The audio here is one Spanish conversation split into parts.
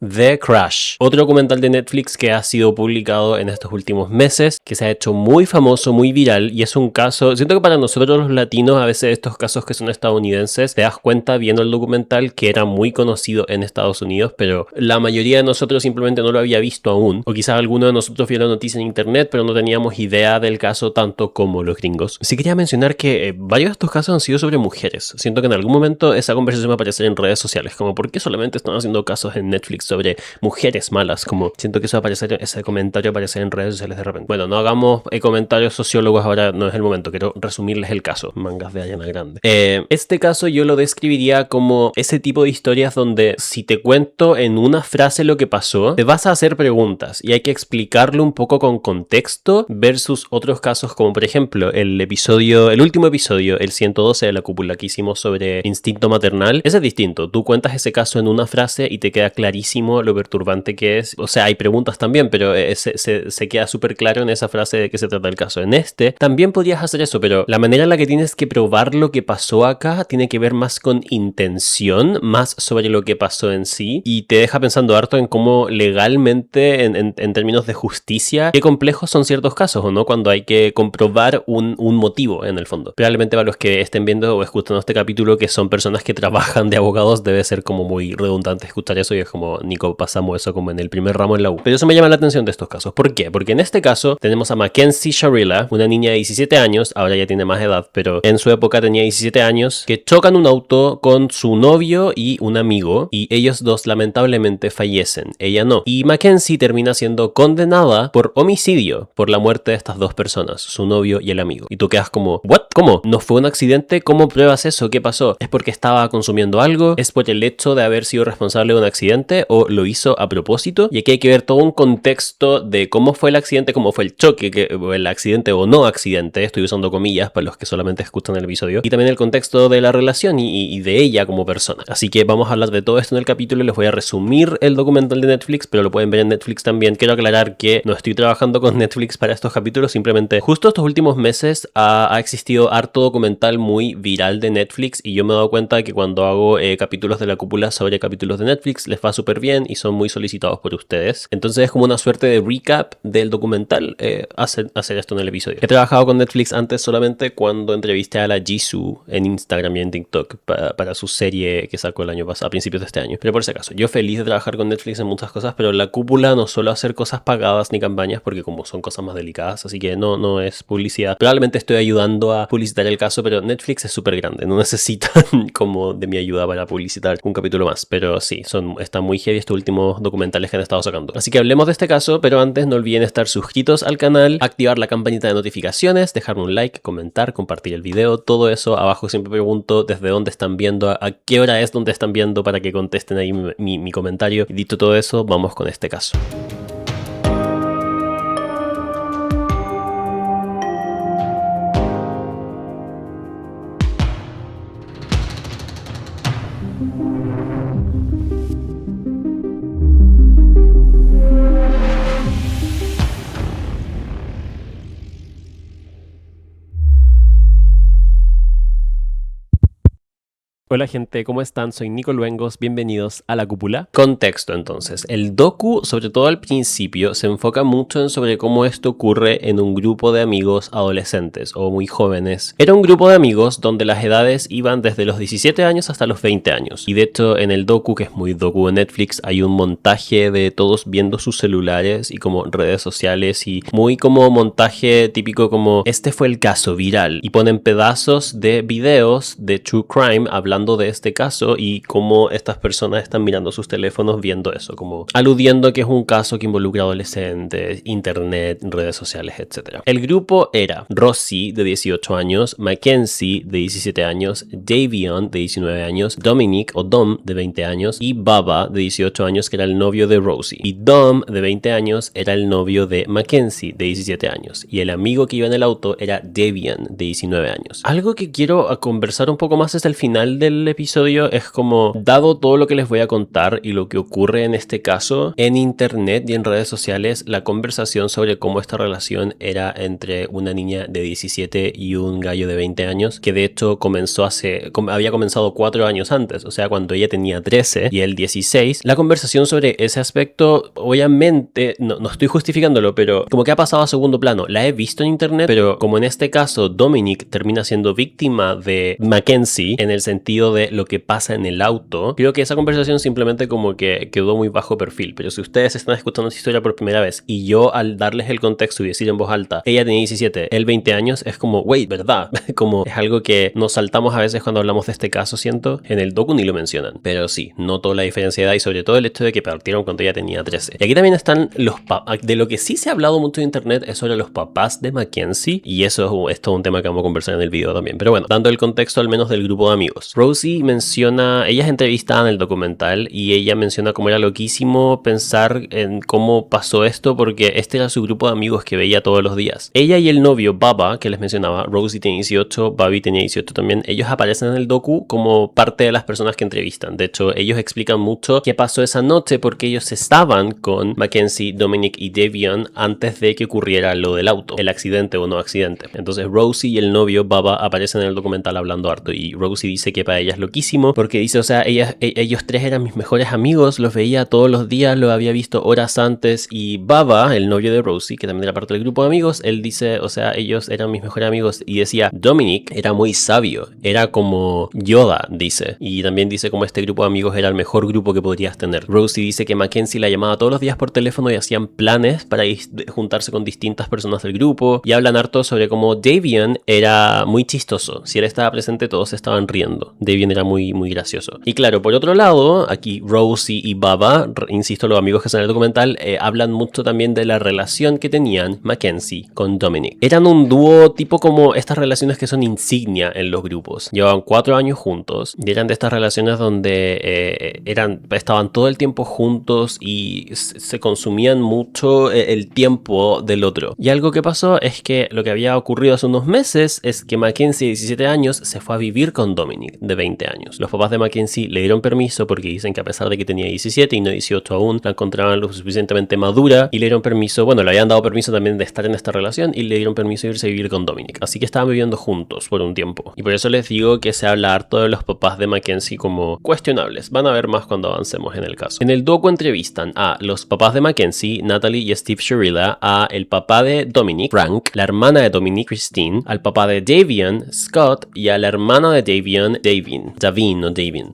The Crash, otro documental de Netflix que ha sido publicado en estos últimos meses, que se ha hecho muy famoso, muy viral, y es un caso, siento que para nosotros los latinos, a veces estos casos que son estadounidenses, te das cuenta viendo el documental que era muy conocido en Estados Unidos, pero la mayoría de nosotros simplemente no lo había visto aún, o quizás alguno de nosotros vio la noticia en internet, pero no teníamos idea del caso tanto como los gringos. Sí quería mencionar que varios de estos casos han sido sobre mujeres. Siento que en algún momento esa conversación va a aparecer en redes sociales, como ¿por qué solamente están haciendo casos en Netflix sobre mujeres malas? Como siento que eso va a aparecer, ese comentario va a aparecer en redes sociales de repente. Bueno, no hagamos comentarios sociólogos ahora, no es el momento, quiero resumirles el caso. Mangas de Ariana Grande. Este caso yo lo describiría como ese tipo de historias donde si te cuento en una frase lo que pasó, te vas a hacer preguntas y hay que explicarlo un poco con contexto versus otros casos como por ejemplo el último episodio, el 112 de La Cúpula que hicimos sobre instinto maternal. Ese es distinto, tú cuentas ese caso en una frase y te queda clarísimo lo perturbante que es. O sea, hay preguntas también, pero se queda súper claro en esa frase de qué se trata el caso. En este también podrías hacer eso, pero la manera en la que tienes que probar lo que pasó acá tiene que ver más con intención, más sobre lo que pasó en sí, y te deja pensando harto en cómo legalmente, en términos de justicia, qué complejos son ciertos casos, ¿o no? Cuando hay que comprobar un motivo en el fondo. Probablemente para los que estén viendo o escuchando este capítulo que son personas que trabajan de abogados, debe ser como muy redundante escuchar eso y es como, Nico, pasamos eso como en el primer ramo en la U. Pero eso me llama la atención de estos casos. ¿Por qué? Porque en este caso tenemos a Mackenzie Sharilla, una niña de 17 años, ahora ya tiene más edad, pero en su época tenía 17 años, que chocan un auto con su novio y un amigo y ellos dos lamentablemente fallecen, ella no. Y Mackenzie termina siendo condenada por homicidio por la muerte de estas dos personas, su novio y el amigo. Y tú quedas como, ¿what? ¿Cómo? ¿No fue un accidente? ¿Cómo pruebas eso? ¿Qué pasó? ¿Es porque estaba consumiendo algo? ¿Es por el hecho de haber sido responsable de un accidente o lo hizo a propósito? Y aquí hay que ver todo un contexto de cómo fue el accidente, cómo fue el choque, el accidente o no accidente, estoy usando comillas para los que solamente escuchan el episodio, y también el contexto de la relación y de ella como persona. Así que vamos a hablar de todo esto en el capítulo. Les voy a resumir el documental de Netflix, pero lo pueden ver en Netflix también. Quiero aclarar que no estoy trabajando con Netflix para estos capítulos, simplemente justo estos últimos meses ha existido harto documental muy viral de Netflix y yo me he dado cuenta de que cuando hago capítulos de La Cúpula sobre capítulos de Netflix les va súper bien y son muy solicitados por ustedes. Entonces es como una suerte de recap del documental hacer esto en el episodio. He trabajado con Netflix antes solamente cuando entrevisté a la Jisoo en Instagram y en TikTok para su serie que sacó el año pasado, a principios de este año. Pero por si acaso, yo feliz de trabajar con Netflix en muchas cosas, pero La Cúpula no suelo hacer cosas pagadas ni campañas porque como son cosas más delicadas, así que no es publicidad. Probablemente estoy ayudando a publicitar el caso, pero Netflix es súper grande, no necesitan como de mi ayuda para publicitar un capítulo más, pero sí, están muy heavy estos últimos documentales que han estado sacando. Así que hablemos de este caso, pero antes no olviden estar suscritos al canal, activar la campanita de notificaciones, dejarme un like, comentar, compartir el video, todo eso. Abajo siempre pregunto desde dónde están viendo, a qué hora es donde están viendo para que contesten ahí mi comentario. Y dicho todo eso, vamos con este caso. Hola gente, ¿cómo están? Soy Nico Luengos, bienvenidos a La Cúpula. Contexto entonces, el docu, sobre todo al principio, se enfoca mucho en sobre cómo esto ocurre en un grupo de amigos adolescentes o muy jóvenes. Era un grupo de amigos donde las edades iban desde los 17 años hasta los 20 años. Y de hecho en el docu, que es muy docu de Netflix, hay un montaje de todos viendo sus celulares y como redes sociales y muy como montaje típico como este fue el caso viral. Y ponen pedazos de videos de True Crime hablando de este caso y cómo estas personas están mirando sus teléfonos viendo eso, como aludiendo que es un caso que involucra adolescentes, internet, redes sociales, etc. El grupo era Rosie, de 18 años, Mackenzie, de 17 años, Davion, de 19 años, Dominic, o Dom, de 20 años, y Baba, de 18 años, que era el novio de Rosie. Y Dom, de 20 años, era el novio de Mackenzie, de 17 años. Y el amigo que iba en el auto era Davion, de 19 años. Algo que quiero conversar un poco más es el final del del episodio es como, dado todo lo que les voy a contar y lo que ocurre en este caso, en internet y en redes sociales, la conversación sobre cómo esta relación era entre una niña de 17 y un gallo de 20 años, que de hecho había comenzado 4 años antes, o sea, cuando ella tenía 13 y él 16, la conversación sobre ese aspecto, obviamente, no estoy justificándolo, pero como que ha pasado a segundo plano. La he visto en internet, pero como en este caso Dominic termina siendo víctima de Mackenzie en el sentido de lo que pasa en el auto, creo que esa conversación simplemente como que quedó muy bajo perfil. Pero si ustedes están escuchando esta historia por primera vez y yo al darles el contexto y decir en voz alta, ella tenía 17, él 20 años, es como, wait, ¿verdad? Como es algo que nos saltamos a veces cuando hablamos de este caso, siento. En el docu ni lo mencionan, pero sí, noto la diferencia de edad y sobre todo el hecho de que partieron cuando ella tenía 13. Y aquí también están los de lo que sí se ha hablado mucho en internet es sobre los papás de Mackenzie, y eso es todo un tema que vamos a conversar en el video también. Pero bueno, dando el contexto al menos del grupo de amigos. Rosie menciona, ella es entrevistada en el documental y ella menciona cómo era loquísimo pensar en cómo pasó esto, porque este era su grupo de amigos que veía todos los días. Ella y el novio Baba, que les mencionaba, Rosie tenía 18, Bobby tenía 18 también, ellos aparecen en el docu como parte de las personas que entrevistan. De hecho, ellos explican mucho qué pasó esa noche porque ellos estaban con Mackenzie, Dominic y Davion antes de que ocurriera lo del auto, el accidente o no accidente. Entonces Rosie y el novio Baba aparecen en el documental hablando harto y Rosie dice que para ella es loquísimo porque dice, o sea, ellos tres eran mis mejores amigos, los veía todos los días, los había visto horas antes, y Baba, el novio de Rosie, que también era parte del grupo de amigos, él dice, o sea, ellos eran mis mejores amigos, y decía, Dominic era muy sabio, era como Yoda, dice, y también dice como este grupo de amigos era el mejor grupo que podrías tener. Rosie dice que Mackenzie la llamaba todos los días por teléfono y hacían planes para juntarse con distintas personas del grupo, y hablan harto sobre cómo Davion era muy chistoso, si él estaba presente todos estaban riendo, Davion era muy gracioso. Y claro, por otro lado, aquí Rosie y Baba, insisto, los amigos que son en el documental, hablan mucho también de la relación que tenían Mackenzie con Dominic. Eran un dúo tipo como estas relaciones que son insignia en los grupos. Llevaban 4 años juntos y eran de estas relaciones donde estaban todo el tiempo juntos y se consumían mucho el tiempo del otro. Y algo que pasó es que lo que había ocurrido hace unos meses es que Mackenzie, de 17 años, se fue a vivir con Dominic, de 20 años. Los papás de Mackenzie le dieron permiso porque dicen que a pesar de que tenía 17 y no 18 aún, la encontraban lo suficientemente madura y le dieron permiso, bueno, le habían dado permiso también de estar en esta relación y le dieron permiso de irse a vivir con Dominic. Así que estaban viviendo juntos por un tiempo. Y por eso les digo que se habla harto de los papás de Mackenzie como cuestionables. Van a ver más cuando avancemos en el caso. En el docu entrevistan a los papás de Mackenzie, Natalie y Steve Sherilla, a el papá de Dominic, Frank, la hermana de Dominic, Christine, al papá de Davion, Scott, y a la hermana de Davion,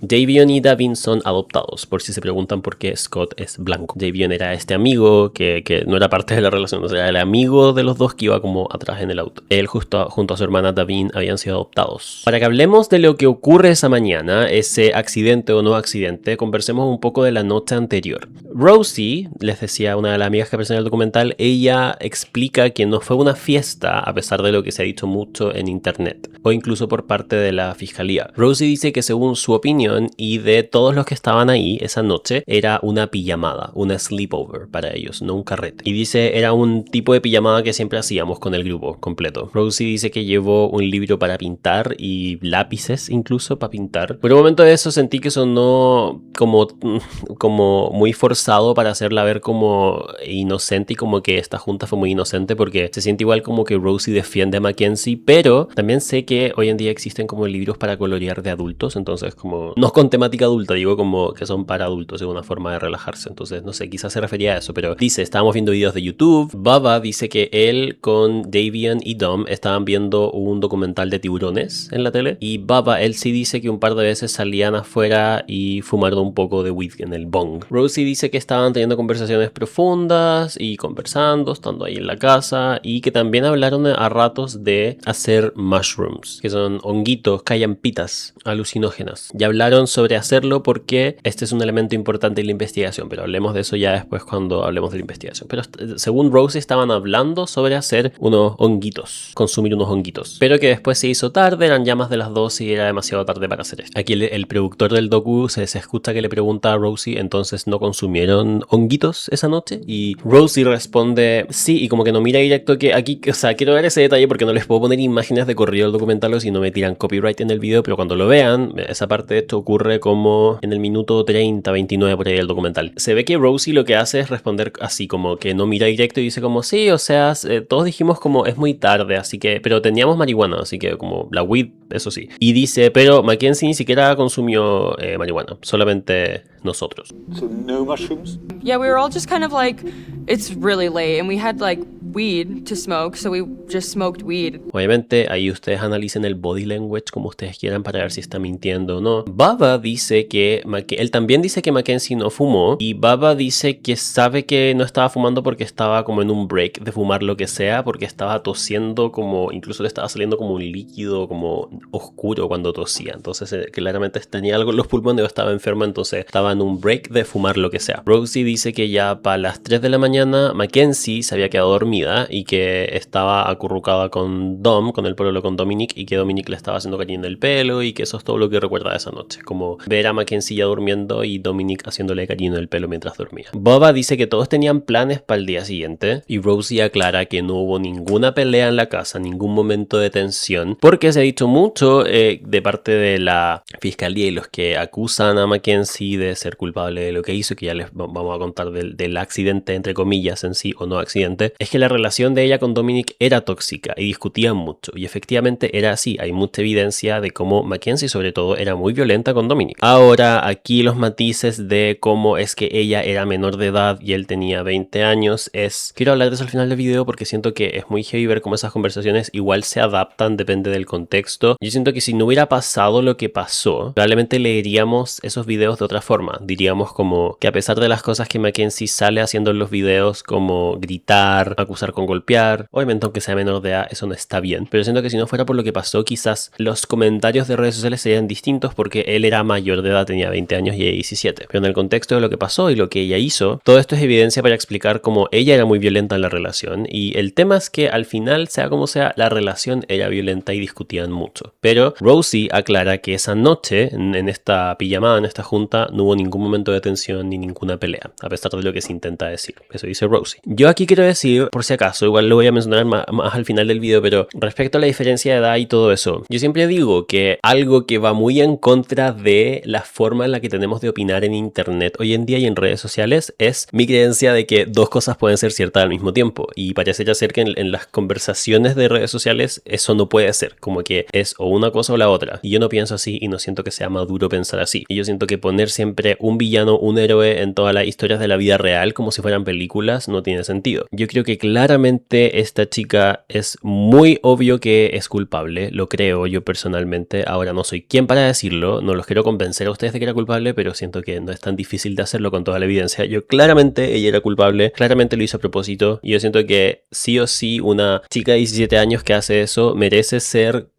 Davion y Davin son adoptados, por si se preguntan por qué Scott es blanco. Davion era este amigo que no era parte de la relación, o sea, era el amigo de los dos que iba como atrás en el auto. Él junto a su hermana Davin habían sido adoptados. Para que hablemos de lo que ocurre esa mañana, ese accidente o no accidente, conversemos un poco de la noche anterior. Rosie, les decía una de las amigas que aparece en el documental, ella explica que no fue una fiesta a pesar de lo que se ha dicho mucho en internet o incluso por parte de la fiscalía. Rosie dice que según su opinión y de todos los que estaban ahí esa noche, era una pijamada, una sleepover para ellos, no un carrete. Y dice, era un tipo de pijamada que siempre hacíamos con el grupo completo. Rosie dice que llevó un libro para pintar y lápices incluso para pintar. Por un momento de eso sentí que sonó como muy forzado para hacerla ver como inocente y como que esta junta fue muy inocente, porque se siente igual como que Rosie defiende a Mackenzie, pero también sé que hoy en día existen como libros para colorear de adultos, entonces como no con temática adulta, digo como que son para adultos, es una forma de relajarse, entonces no sé, quizás se refería a eso, pero dice, estábamos viendo videos de YouTube. Baba dice que él con Davion y Dom estaban viendo un documental de tiburones en la tele, y Baba, él sí dice que un par de veces salían afuera y fumaron un poco de weed en el bong. Rosie dice que estaban teniendo conversaciones profundas y conversando, estando ahí en la casa, y que también hablaron a ratos de hacer mushrooms, que son honguitos, callampitas alucinógenas. Ya hablaron sobre hacerlo porque este es un elemento importante en la investigación, pero hablemos de eso ya después cuando hablemos de la investigación. Pero según Rosie estaban hablando sobre hacer unos honguitos, consumir unos honguitos, pero que después se hizo tarde, eran ya más de las 12 y era demasiado tarde para hacer esto. Aquí el productor del docu se escucha que le pregunta a Rosie, entonces ¿no consumieron honguitos esa noche? Y Rosie responde sí, y como que no mira directo, que aquí, o sea, quiero ver ese detalle porque no les puedo poner imágenes de corrido al documental o si no me tiran copyright en el video, pero cuando lo vean, esa parte de esto ocurre como en el minuto 30, 29 por ahí del documental. Se ve que Rosie lo que hace es responder así, como que no mira directo y dice como, sí, o sea, todos dijimos como es muy tarde, así que, pero teníamos marihuana, así que como la weed, eso sí. Y dice, pero Mackenzie ni siquiera consumió marihuana, solamente nosotros. So no mushrooms? Yeah, we were all just kind of like, it's really late and we had like weed to smoke, so we just smoked weed. Obviamente ahí ustedes analicen el body language como ustedes quieran para ver si está mintiendo o no. Baba dice que él también dice que Mackenzie no fumó, y Baba dice que sabe que no estaba fumando porque estaba como en un break de fumar lo que sea, porque estaba tosiendo, como incluso le estaba saliendo como un líquido como oscuro cuando tosía. Entonces claramente tenía algo en los pulmones o estaba enfermo, entonces estaba en un break de fumar lo que sea. Rosie dice que ya para las 3 de la mañana Mackenzie se había quedado dormida y que estaba acurrucada con Dom, con el pololo, con Dominic, y que Dominic le estaba haciendo cariño en el pelo, y que eso es todo lo que recuerda de esa noche, como ver a Mackenzie ya durmiendo y Dominic haciéndole cariño en el pelo mientras dormía. Boba dice que todos tenían planes para el día siguiente, y Rosie aclara que no hubo ninguna pelea en la casa, ningún momento de tensión, porque se ha dicho mucho de parte de la fiscalía y los que acusan a Mackenzie de ser culpable de lo que hizo, que ya les vamos a contar del accidente entre comillas en sí, o no accidente, es que la relación de ella con Dominic era tóxica y discutían mucho, y efectivamente era así. Hay mucha evidencia de cómo Mackenzie sobre todo era muy violenta con Dominic. Ahora aquí los matices de cómo es que ella era menor de edad y él tenía 20 años quiero hablar de eso al final del video porque siento que es muy heavy ver cómo esas conversaciones igual se adaptan, depende del contexto. Yo siento que si no hubiera pasado lo que pasó, probablemente leeríamos esos videos de otra forma. Diríamos como que a pesar de las cosas que Mackenzie sale haciendo en los videos, como gritar, acusar con golpear, obviamente aunque sea menor de edad eso no está bien, pero siento que si no fuera por lo que pasó, quizás los comentarios de redes sociales serían distintos porque él era mayor de edad, tenía 20 años y ella 17, pero en el contexto de lo que pasó y lo que ella hizo, todo esto es evidencia para explicar cómo ella era muy violenta en la relación, y el tema es que al final, sea como sea, la relación era violenta y discutían mucho. Pero Rosie aclara que esa noche, en esta pijamada, en esta junta, no hubo ningún momento de tensión ni ninguna pelea, a pesar de lo que se intenta decir. Eso dice Rosie. Yo aquí quiero decir, por si acaso, igual lo voy a mencionar más al final del video, pero respecto a la diferencia de edad y todo eso, yo siempre digo que algo que va muy en contra de la forma en la que tenemos de opinar en internet hoy en día y en redes sociales es mi creencia de que dos cosas pueden ser ciertas al mismo tiempo, y parece ya ser que en las conversaciones de redes sociales eso no puede ser, como que es o una cosa o la otra, y yo no pienso así y no siento que sea maduro pensar así, y yo siento que poner siempre un villano, un héroe en todas las historias de la vida real como si fueran películas no tiene sentido. Yo creo que claramente esta chica es muy obvio que es culpable, lo creo yo personalmente. Ahora no soy quien para decirlo, no los quiero convencer a ustedes de que era culpable, pero siento que no es tan difícil de hacerlo con toda la evidencia. Claramente ella era culpable, claramente lo hizo a propósito, y yo siento que sí o sí una chica de 17 años que hace eso merece ser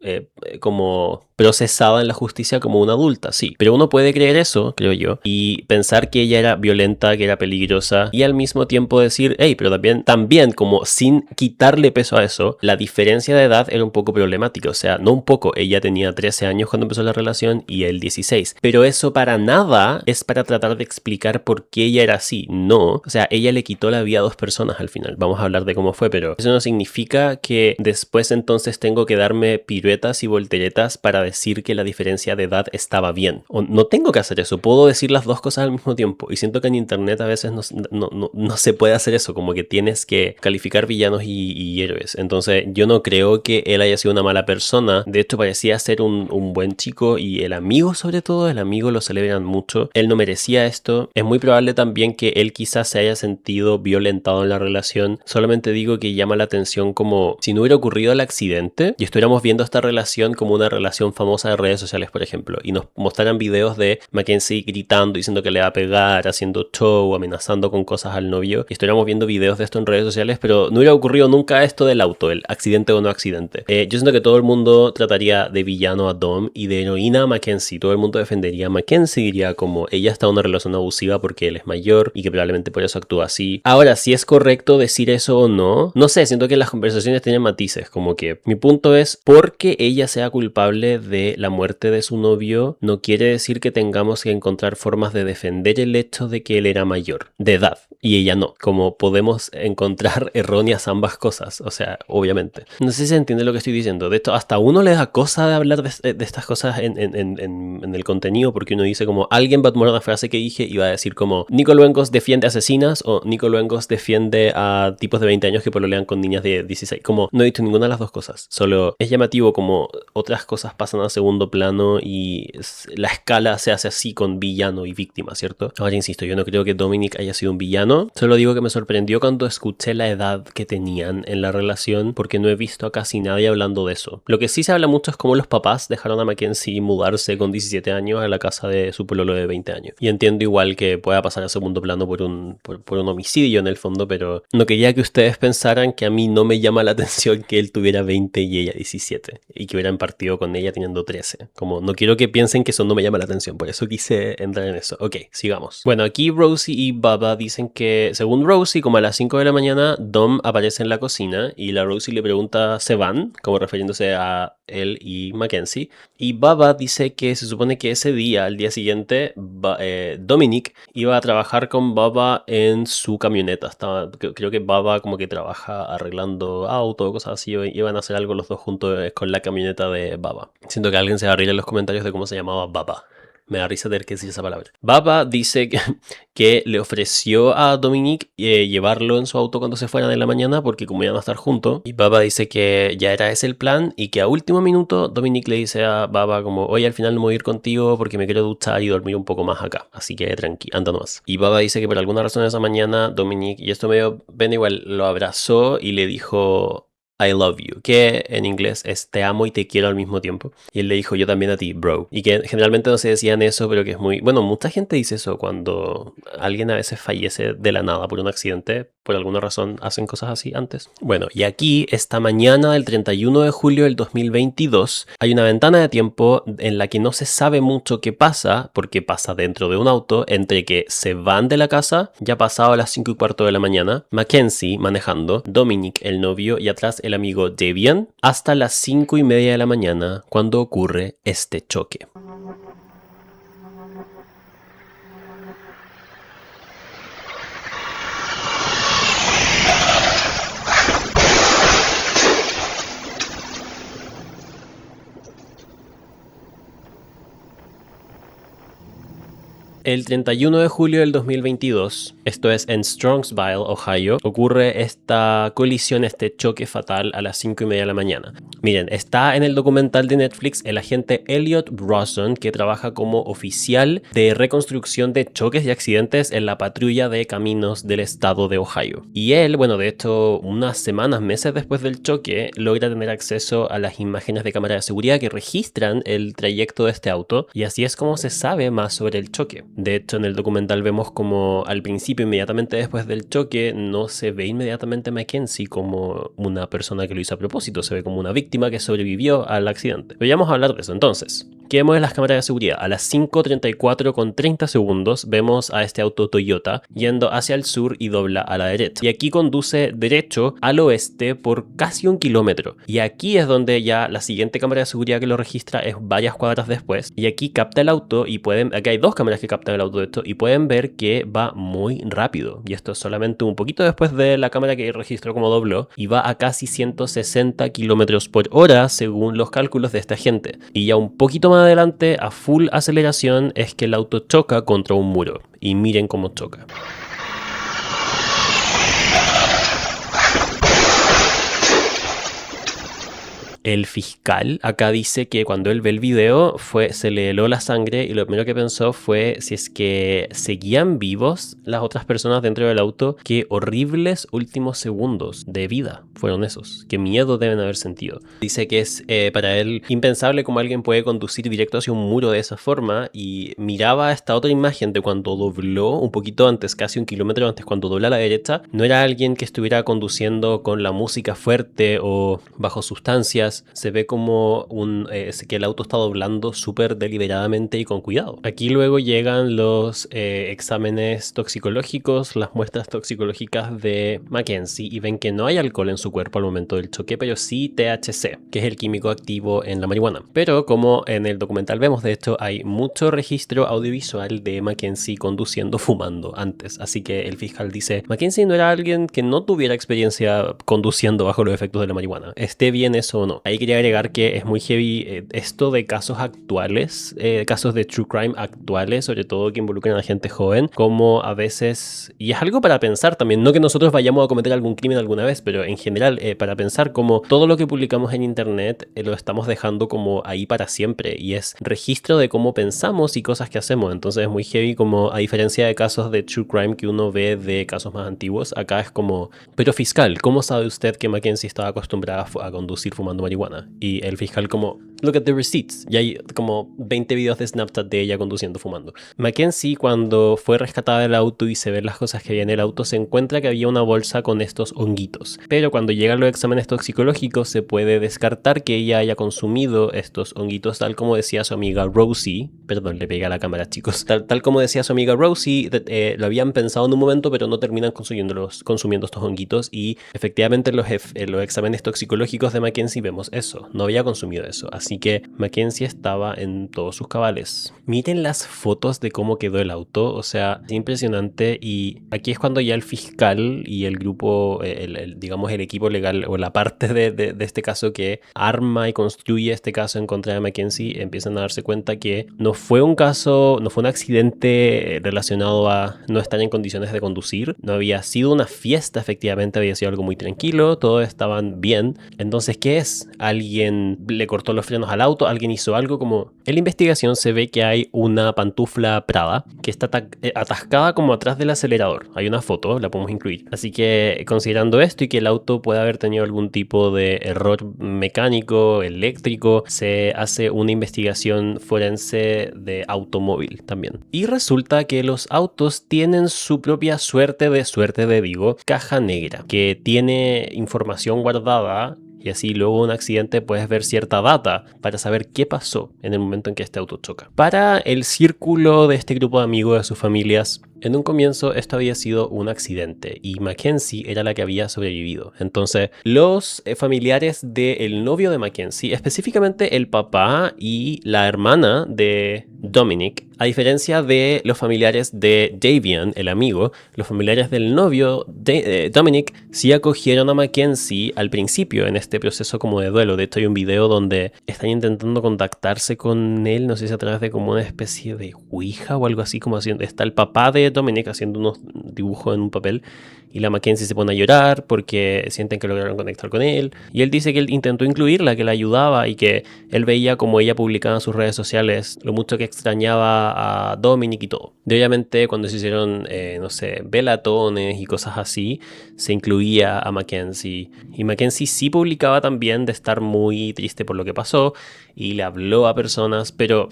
como procesada en la justicia como una adulta, sí. Pero uno puede creer eso, creo yo, y pensar que ella era violenta, que era peligrosa, y al mismo tiempo decir, hey, pero también como sin quitarle peso a eso, la diferencia de edad era un poco problemática. O sea, no un poco, ella tenía 13 años cuando empezó la relación y él 16. Pero eso para nada es para tratar de explicar por qué ella era así. No, o sea, ella le quitó la vida a dos personas al final. Vamos a hablar de cómo fue, pero eso no significa que después entonces tengo que darme piruetas y volteretas para decir que la diferencia de edad estaba bien. O no tengo que hacer eso, puedo decir las dos cosas al mismo tiempo. Y siento que en internet a veces no se puede hacer eso, como que tienes que calificar villanos y héroes. Entonces yo no creo que él haya sido una mala persona. De hecho parecía ser un buen chico, y el amigo sobre todo, el amigo lo celebran mucho. Él no merecía esto. Es muy probable también que él quizás se haya sentido violentado en la relación. Solamente digo que llama la atención como si no hubiera ocurrido el accidente y estuviéramos viendo esta relación como una relación famosa de redes sociales, por ejemplo, y nos mostraran videos de Mackenzie gritando, diciendo que le va a pegar, haciendo show, amenazando con cosas al novio, y estuviéramos viendo videos de esto en redes sociales, pero no hubiera ocurrido nunca esto del auto, el accidente o no accidente. Yo siento que todo el mundo trataría de villano a Dom y de heroína a Mackenzie. Todo el mundo defendería a Mackenzie, diría como ella está en una relación abusiva porque él es mayor y que probablemente por eso actúa así. Ahora, si es correcto decir eso o no, no sé, siento que las conversaciones tienen matices, como que mi punto es, porque ella sea culpable de la muerte de su novio, no quiere decir que tengamos que encontrar formas de defender el hecho de que él era mayor de edad y ella no, como podemos encontrar erróneas ambas cosas. O sea, obviamente. No sé si se entiende lo que estoy diciendo. De esto, hasta a uno le da cosa de hablar de estas cosas en el contenido, porque uno dice como, alguien va a tomar una frase que dije y va a decir como, Nico Luengos defiende asesinas, o Nico Luengos defiende a tipos de 20 años que pololean con niñas de 16. Como, no he dicho ninguna de las dos cosas. Solo es llamativo como otras cosas pasan a segundo plano y la escala se hace así con villano y víctima, ¿cierto? Ahora insisto, yo no creo que Dominic haya sido un villano. Solo digo que me sorprendió cuando escuché la edad que tenían en la relación, porque no he visto a casi nadie hablando de eso. Lo que sí se habla mucho es cómo los papás dejaron a Mackenzie mudarse con 17 años a la casa de su pololo de 20 años. Y entiendo igual que pueda pasar a segundo plano por un homicidio en el fondo, pero no quería que ustedes pensaran que a mí no me llama la atención que él tuviera 20 y ella 17 y que hubieran partido con ella teniendo 13. Como no quiero que piensen que eso no me llama la atención, por eso quise entrar en eso. Ok, sigamos. Bueno, aquí Rosie y Baba dicen que, según Rosie, como a las 5 de la mañana, Dom aparece en la cocina y la Rosie le pregunta ¿se van? Como refiriéndose a él y Mackenzie. Y Baba dice que se supone que ese día, al día siguiente, Dominic iba a trabajar con Baba en su camioneta. Creo que Baba como que trabaja arreglando auto, cosas así. Iban a hacer algo los dos juntos con la camioneta de Baba. Siento que alguien se va a reír en los comentarios de cómo se llamaba Baba. Me da risa tener que decir esa palabra. Baba dice que le ofreció a Dominic llevarlo en su auto cuando se fueran en la mañana porque como iban a estar juntos. Y Baba dice que ya era ese el plan y que a último minuto Dominic le dice a Baba como, oye, al final no me voy a ir contigo porque me quiero duchar y dormir un poco más acá. Así que tranqui, anda nomás. Y Baba dice que por alguna razón esa mañana Dominic, y esto medio ven igual, lo abrazó y le dijo I love you, que en inglés es te amo y te quiero al mismo tiempo. Y él le dijo yo también a ti, bro. Y que generalmente no se decían eso, pero que es muy... Bueno, mucha gente dice eso cuando alguien a veces fallece de la nada por un accidente. Por alguna razón hacen cosas así antes. Bueno, y aquí, esta mañana del 31 de julio del 2022, hay una ventana de tiempo en la que no se sabe mucho qué pasa, porque pasa dentro de un auto, entre que se van de la casa, ya pasado a las 5:15 de la mañana, Mackenzie manejando, Dominic el novio y atrás el amigo Davian, hasta las 5:30 de la mañana, cuando ocurre este choque. El 31 de julio del 2022, esto es en Strongsville, Ohio, ocurre esta colisión, este choque fatal a las 5:30 de la mañana. Miren, está en el documental de Netflix el agente Elliot Bronson, que trabaja como oficial de reconstrucción de choques y accidentes en la patrulla de caminos del estado de Ohio. Y él, bueno, de hecho, unas semanas, meses después del choque, logra tener acceso a las imágenes de cámara de seguridad que registran el trayecto de este auto, y así es como se sabe más sobre el choque. De hecho, en el documental vemos como al principio, inmediatamente después del choque, no se ve inmediatamente a Mackenzie como una persona que lo hizo a propósito, se ve como una víctima que sobrevivió al accidente. Pero ya vamos a hablar de eso. Entonces, ¿qué vemos en las cámaras de seguridad? A las 5:34 con 30 segundos vemos a este auto Toyota yendo hacia el sur y dobla a la derecha. Y aquí conduce derecho al oeste por casi 1 kilómetro. Y aquí es donde ya la siguiente cámara de seguridad que lo registra es varias cuadras después. Y aquí capta el auto y aquí hay dos cámaras que captan el auto de esto y pueden ver que va muy rápido. Y esto es solamente un poquito después de la cámara que registró como dobló. Y va a casi 160 kilómetros por hora según los cálculos de esta gente. Y ya un poquito más adelante, a full aceleración, es que el auto choca contra un muro. Y miren cómo choca. El fiscal acá dice que cuando él ve el video se le heló la sangre y lo primero que pensó fue si es que seguían vivos las otras personas dentro del auto. Qué horribles últimos segundos de vida fueron esos. Qué miedo deben haber sentido. Dice que es para él impensable cómo alguien puede conducir directo hacia un muro de esa forma, y miraba esta otra imagen de cuando dobló un poquito antes, casi 1 kilómetro antes, cuando dobla a la derecha. No era alguien que estuviera conduciendo con la música fuerte o bajo sustancias, cámaras se ve como que el auto está doblando súper deliberadamente y con cuidado. Aquí luego llegan los exámenes toxicológicos, las muestras toxicológicas de Mackenzie, y ven que no hay alcohol en su cuerpo al momento del choque, pero sí THC, que es el químico activo en la marihuana. Pero como en el documental vemos, de hecho, hay mucho registro audiovisual de Mackenzie conduciendo fumando antes. Así que el fiscal dice, Mackenzie no era alguien que no tuviera experiencia conduciendo bajo los efectos de la marihuana. Esté bien eso o no. Ahí quería agregar que es muy heavy esto de casos actuales, casos de true crime actuales, sobre todo que involucran a gente joven, como a veces, y es algo para pensar también, no que nosotros vayamos a cometer algún crimen alguna vez, pero en general para pensar como todo lo que publicamos en internet lo estamos dejando como ahí para siempre, y es registro de cómo pensamos y cosas que hacemos. Entonces es muy heavy como, a diferencia de casos de true crime que uno ve de casos más antiguos, acá es como, pero fiscal, ¿cómo sabe usted que Mackenzie estaba acostumbrada a conducir fumando marihuana? Y el fiscal como, look at the receipts. Y hay como 20 videos de Snapchat de ella conduciendo fumando. Mackenzie, cuando fue rescatada del auto y se ven las cosas que había en el auto, se encuentra que había una bolsa con estos honguitos. Pero cuando llegan los exámenes toxicológicos se puede descartar que ella haya consumido estos honguitos, tal como decía su amiga Rosie. Perdón, le pegué a la cámara, chicos. Tal como decía su amiga Rosie, lo habían pensado en un momento, pero no terminan consumiendo estos honguitos. Y efectivamente en los exámenes toxicológicos de Mackenzie vemos eso. No había consumido eso. Así que Mackenzie estaba en todos sus cabales. Miren las fotos de cómo quedó el auto. O sea, es impresionante. Y aquí es cuando ya el fiscal y el grupo, digamos el equipo legal o la parte de este caso que arma y construye este caso en contra de Mackenzie, empiezan a darse cuenta que no fue un accidente relacionado a no estar en condiciones de conducir. No había sido una fiesta, efectivamente, había sido algo muy tranquilo, todos estaban bien. Entonces, ¿qué es? ¿Alguien le cortó los frenos al auto? ¿Alguien hizo algo? Como en la investigación se ve que hay una pantufla Prada que está atascada como atrás del acelerador. Hay una foto, la podemos incluir. Así que considerando esto y que el auto puede haber tenido algún tipo de error mecánico, eléctrico, se hace una investigación forense de automóvil también. Y resulta que los autos tienen su propia suerte de caja negra, que tiene información guardada. Y así luego de un accidente puedes ver cierta data para saber qué pasó en el momento en que este auto choca. Para el círculo de este grupo de amigos, de sus familias, en un comienzo esto había sido un accidente y Mackenzie era la que había sobrevivido. Entonces los familiares del novio de Mackenzie, específicamente el papá y la hermana de Dominic, a diferencia de los familiares de Davian, el amigo, los familiares del novio de Dominic sí acogieron a Mackenzie al principio en este proceso como de duelo. De hecho hay un video donde están intentando contactarse con él, no sé si a través de como una especie de ouija o algo así, como haciendo, está el papá de Dominic haciendo unos dibujos en un papel y la Mackenzie se pone a llorar porque sienten que lograron conectar con él, y él dice que él intentó incluirla, que la ayudaba y que él veía como ella publicaba en sus redes sociales lo mucho que extrañaba a Dominic y todo. Y obviamente cuando se hicieron velatones y cosas así, se incluía a Mackenzie, y Mackenzie sí publicaba también de estar muy triste por lo que pasó y le habló a personas, pero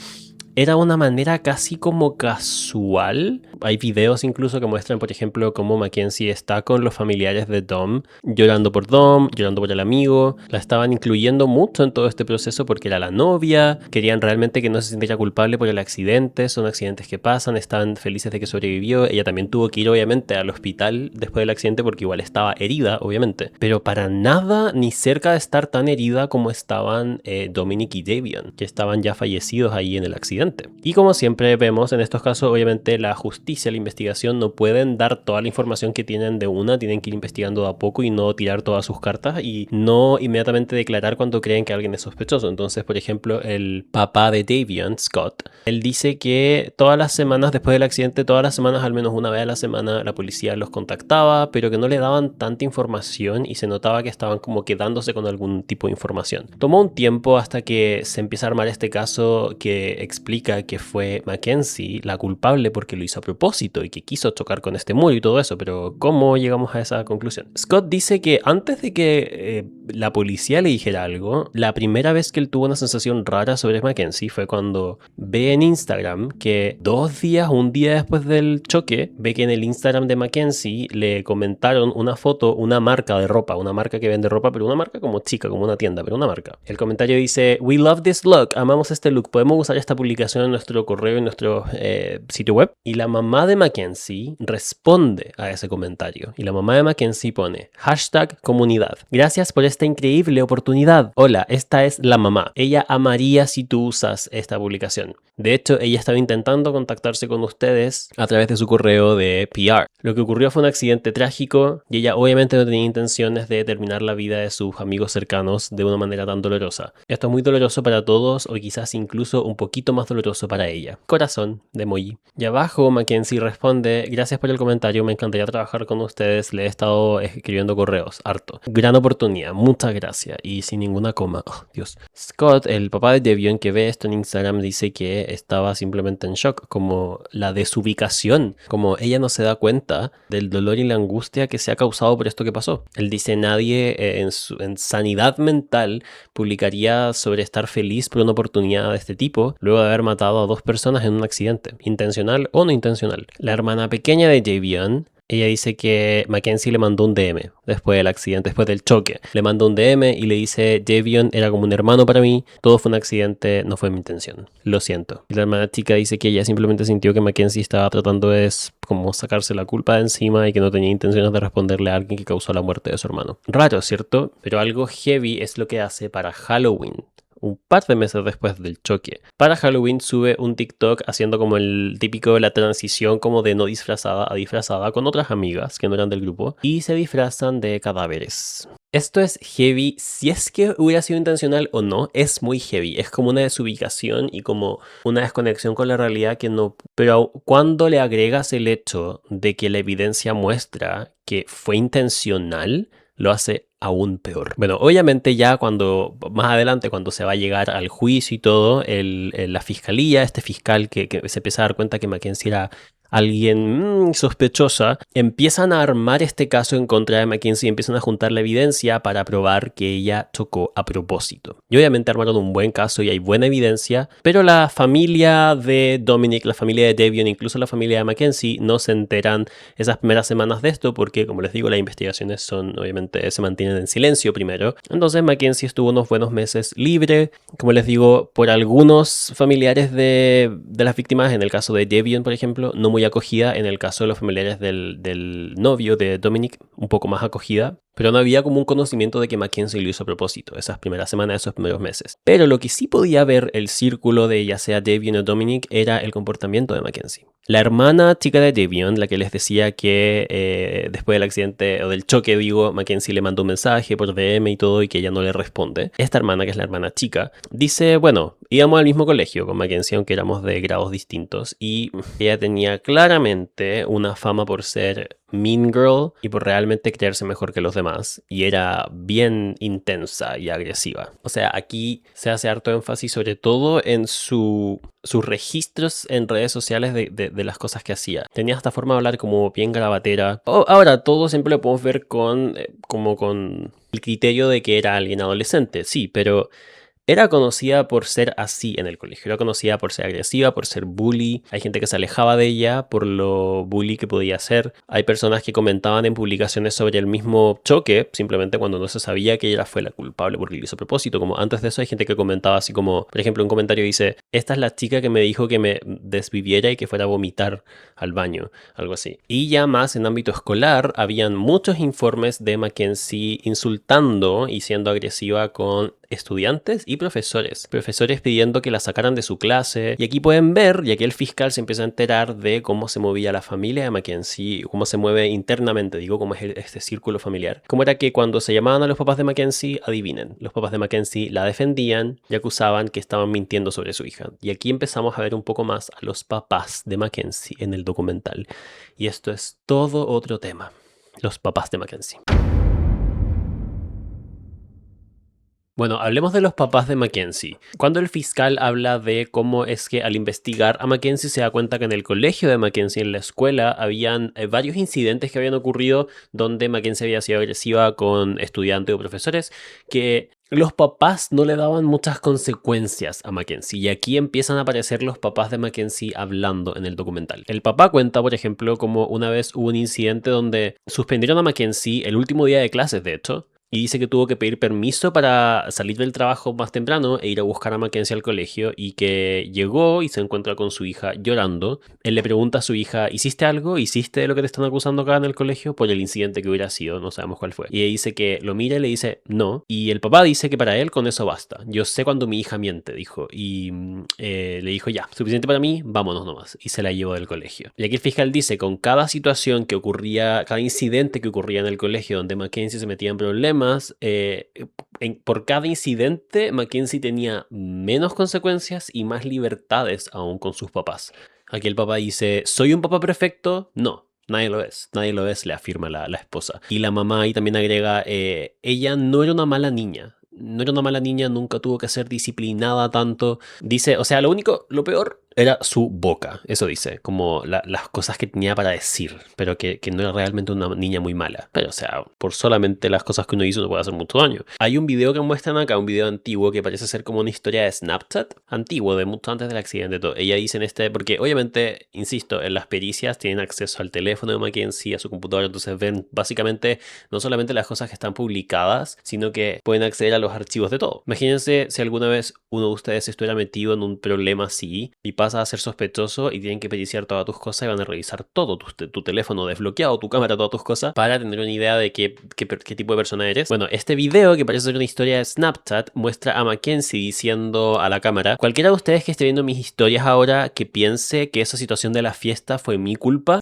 era una manera casi como casual. Hay videos incluso que muestran, por ejemplo, cómo Mackenzie está con los familiares de Dom, llorando por el amigo. La estaban incluyendo mucho en todo este proceso porque era la novia, querían realmente que no se sintiera culpable por el accidente. Son accidentes que pasan, estaban felices de que sobrevivió. Ella también tuvo que ir obviamente al hospital después del accidente porque igual estaba herida, obviamente, pero para nada ni cerca de estar tan herida como estaban Dominic y Davian, que estaban ya fallecidos ahí en el accidente. Y como siempre vemos en estos casos, obviamente la justicia, la investigación no pueden dar toda la información que tienen de una, tienen que ir investigando de a poco y no tirar todas sus cartas y no inmediatamente declarar cuando creen que alguien es sospechoso. Entonces, por ejemplo, el papá de Davian, Scott, él dice que todas las semanas después del accidente, todas las semanas, al menos una vez a la semana, la policía los contactaba, pero que no le daban tanta información y se notaba que estaban como quedándose con algún tipo de información. Tomó un tiempo hasta que se empieza a armar este caso que explica que fue Mackenzie la culpable porque lo hizo a propósito y que quiso chocar con este muro y todo eso, pero ¿cómo llegamos a esa conclusión? Scott dice que antes de que la policía le dijera algo, la primera vez que él tuvo una sensación rara sobre Mackenzie fue cuando ve en Instagram que 2 días, un día después del choque, ve que en el Instagram de Mackenzie le comentaron una foto, una marca de ropa, una marca que vende ropa, pero una marca como chica, como una tienda, pero una marca. El comentario dice: "We love this look", amamos este look, podemos usar esta publicación en nuestro correo, en nuestro sitio web. Y la mamá de Mackenzie responde a ese comentario. Y la mamá de Mackenzie pone #comunidad. Gracias por esta increíble oportunidad. Hola, esta es la mamá. Ella amaría si tú usas esta publicación. De hecho, ella estaba intentando contactarse con ustedes a través de su correo de PR. Lo que ocurrió fue un accidente trágico y ella obviamente no tenía intenciones de terminar la vida de sus amigos cercanos de una manera tan dolorosa. Esto es muy doloroso para todos, o quizás incluso un poquito más doloroso para ella. Corazón de emoji. Y abajo Mackenzie responde: gracias por el comentario, me encantaría trabajar con ustedes, le he estado escribiendo correos, harto. Gran oportunidad, muchas gracias. Y sin ninguna coma. Oh, Dios. Scott, el papá de Devion, que ve esto en Instagram, dice que estaba simplemente en shock, como la desubicación, como ella no se da cuenta del dolor y la angustia que se ha causado por esto que pasó. Él dice: nadie en sanidad mental publicaría sobre estar feliz por una oportunidad de este tipo luego de haber matado a 2 personas en un accidente, intencional o no intencional. La hermana pequeña de Javion, ella dice que Mackenzie le mandó un DM después del accidente, después del choque. Le mandó un DM y le dice: Javion era como un hermano para mí, todo fue un accidente, no fue mi intención, lo siento. Y la hermana chica dice que ella simplemente sintió que Mackenzie estaba tratando de como sacarse la culpa de encima y que no tenía intenciones de responderle a alguien que causó la muerte de su hermano. Raro, ¿cierto? Pero algo heavy es lo que hace para Halloween. Un par de meses después del choque. Para Halloween sube un TikTok haciendo como el típico de la transición como de no disfrazada a disfrazada con otras amigas que no eran del grupo y se disfrazan de cadáveres. Esto es heavy, si es que hubiera sido intencional o no, es muy heavy. Es como una desubicación y como una desconexión con la realidad que no... Pero cuando le agregas el hecho de que la evidencia muestra que fue intencional, lo hace aún peor. Bueno, obviamente ya cuando, más adelante, cuando se va a llegar al juicio y todo, la fiscalía, este fiscal que se empieza a dar cuenta que Mackenzie era alguien sospechosa, empiezan a armar este caso en contra de Mackenzie y empiezan a juntar la evidencia para probar que ella chocó a propósito. Y obviamente armaron un buen caso y hay buena evidencia, pero la familia de Dominic, la familia de Devion, incluso la familia de Mackenzie no se enteran esas primeras semanas de esto porque, como les digo, las investigaciones obviamente se mantienen en silencio primero. Entonces Mackenzie estuvo unos buenos meses libre, como les digo, por algunos familiares de las víctimas. En el caso de Devion, por ejemplo, no muy acogida. En el caso de los familiares del novio de Dominic, un poco más acogida. Pero no había como un conocimiento de que Mackenzie lo hizo a propósito esas primeras semanas, esos primeros meses. Pero lo que sí podía ver el círculo de ya sea Devion o Dominic era el comportamiento de Mackenzie. La hermana chica de Devion, la que les decía que después del accidente o del choque, Mackenzie le mandó un mensaje por DM y todo y que ella no le responde. Esta hermana, que es la hermana chica, dice: bueno, íbamos al mismo colegio con Mackenzie, aunque éramos de grados distintos, y ella tenía claramente una fama por ser mean girl y por realmente creerse mejor que los demás, y era bien intensa y agresiva. O sea, aquí se hace harto énfasis sobre todo en sus registros en redes sociales de las cosas que hacía. Tenía esta forma de hablar como bien grabatera. Ahora, todo siempre lo podemos ver como con el criterio de que era alguien adolescente, sí, pero era conocida por ser así en el colegio. Era conocida por ser agresiva, por ser bully. Hay gente que se alejaba de ella por lo bully que podía ser. Hay personas que comentaban en publicaciones sobre el mismo choque, simplemente cuando no se sabía que ella fue la culpable porque lo hizo a propósito. Como antes de eso hay gente que comentaba así como, por ejemplo, un comentario dice: esta es la chica que me dijo que me desviviera y que fuera a vomitar al baño, algo así. Y ya más en ámbito escolar, habían muchos informes de Mackenzie insultando y siendo agresiva con estudiantes y profesores pidiendo que la sacaran de su clase. Y aquí pueden ver, y aquí el fiscal se empieza a enterar de cómo se movía la familia de Mackenzie, cómo se mueve internamente, cómo es este círculo familiar. Cómo era que cuando se llamaban a los papás de Mackenzie, adivinen, los papás de Mackenzie la defendían y acusaban que estaban mintiendo sobre su hija. Y aquí empezamos a ver un poco más a los papás de Mackenzie en el documental. Y esto es todo otro tema. Los papás de Mackenzie. Bueno, hablemos de los papás de Mackenzie. Cuando el fiscal habla de cómo es que al investigar a Mackenzie se da cuenta que en el colegio de Mackenzie, en la escuela, habían varios incidentes que habían ocurrido donde Mackenzie había sido agresiva con estudiantes o profesores, que los papás no le daban muchas consecuencias a Mackenzie. Y aquí empiezan a aparecer los papás de Mackenzie hablando en el documental. El papá cuenta, por ejemplo, como una vez hubo un incidente donde suspendieron a Mackenzie el último día de clases, de hecho. Y dice que tuvo que pedir permiso para salir del trabajo más temprano e ir a buscar a Mackenzie al colegio, y que llegó y se encuentra con su hija llorando. Él le pregunta a su hija, ¿hiciste algo? ¿Hiciste lo que te están acusando acá en el colegio? Por el incidente que hubiera sido, no sabemos cuál fue. Y ella dice que lo mira y le dice no. Y el papá dice que para él con eso basta. Yo sé cuando mi hija miente, dijo. Y le dijo, ya, suficiente para mí, vámonos nomás. Y se la llevó del colegio. Y aquí el fiscal dice, con cada situación que ocurría, cada incidente que ocurría en el colegio donde Mackenzie se metía en problemas, por cada incidente Mackenzie tenía menos consecuencias y más libertades aún con sus papás. Aquí el papá dice, ¿soy un papá perfecto? No. Nadie lo es, le afirma la esposa. Y la mamá ahí también agrega, ella no era una mala niña. No era una mala niña, nunca tuvo que ser disciplinada tanto. Dice, o sea, lo peor era su boca, eso dice, como las cosas que tenía para decir, pero que no era realmente una niña muy mala. Pero o sea, por solamente las cosas que uno hizo no puede hacer mucho daño. Hay un video que muestran acá, un video antiguo que parece ser como una historia de Snapchat, antiguo, de mucho antes del accidente. Todo. Ella dice porque obviamente, insisto, en las pericias tienen acceso al teléfono de Mackenzie, a su computadora, entonces ven básicamente no solamente las cosas que están publicadas, sino que pueden acceder a los archivos de todo. Imagínense si alguna vez uno de ustedes estuviera metido en un problema así y pasa a ser sospechoso y tienen que periciar todas tus cosas y van a revisar todo, tu teléfono desbloqueado, tu cámara, todas tus cosas, para tener una idea de qué tipo de persona eres. Bueno, este video, que parece ser una historia de Snapchat, muestra a Mackenzie diciendo a la cámara, cualquiera de ustedes que esté viendo mis historias ahora que piense que esa situación de la fiesta fue mi culpa,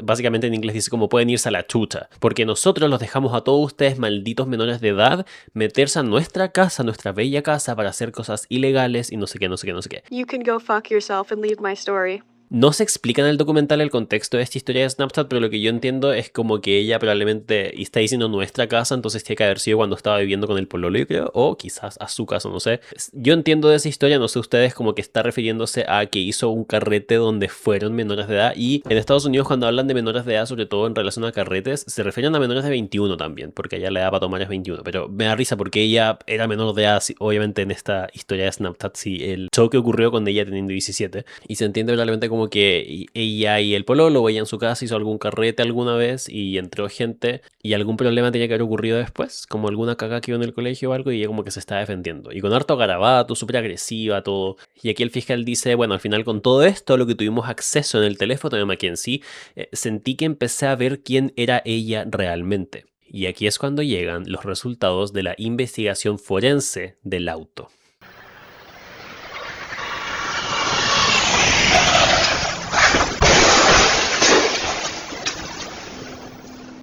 básicamente en inglés dice como pueden irse a la chucha, porque nosotros los dejamos a todos ustedes, malditos menores de edad, meterse a nuestra casa, nuestra bella casa, para hacer cosas ilegales y no sé qué. You can go fuck yourself and leave my story. No se explica en el documental el contexto de esta historia de Snapchat, pero lo que yo entiendo es como que ella probablemente está diciendo nuestra casa, entonces tiene que haber sido cuando estaba viviendo con el pololo, yo creo, o quizás a su casa, no sé. Yo entiendo de esa historia, no sé ustedes, como que está refiriéndose a que hizo un carrete donde fueron menores de edad, y en Estados Unidos cuando hablan de menores de edad, sobre todo en relación a carretes, se refieren a menores de 21 también, porque allá la edad para tomar es 21, pero me da risa porque ella era menor de edad, obviamente en esta historia de Snapchat, sí, el choque ocurrió con ella teniendo 17, y se entiende probablemente como que ella y el pololo, o ella en su casa hizo algún carrete alguna vez y entró gente y algún problema tenía que haber ocurrido después, como alguna caga que iba en el colegio o algo, y ella como que se está defendiendo. Y con harto garabato, súper agresiva, todo. Y aquí el fiscal dice, bueno, al final con todo esto, lo que tuvimos acceso en el teléfono de Mackenzie, sentí que empecé a ver quién era ella realmente. Y aquí es cuando llegan los resultados de la investigación forense del auto.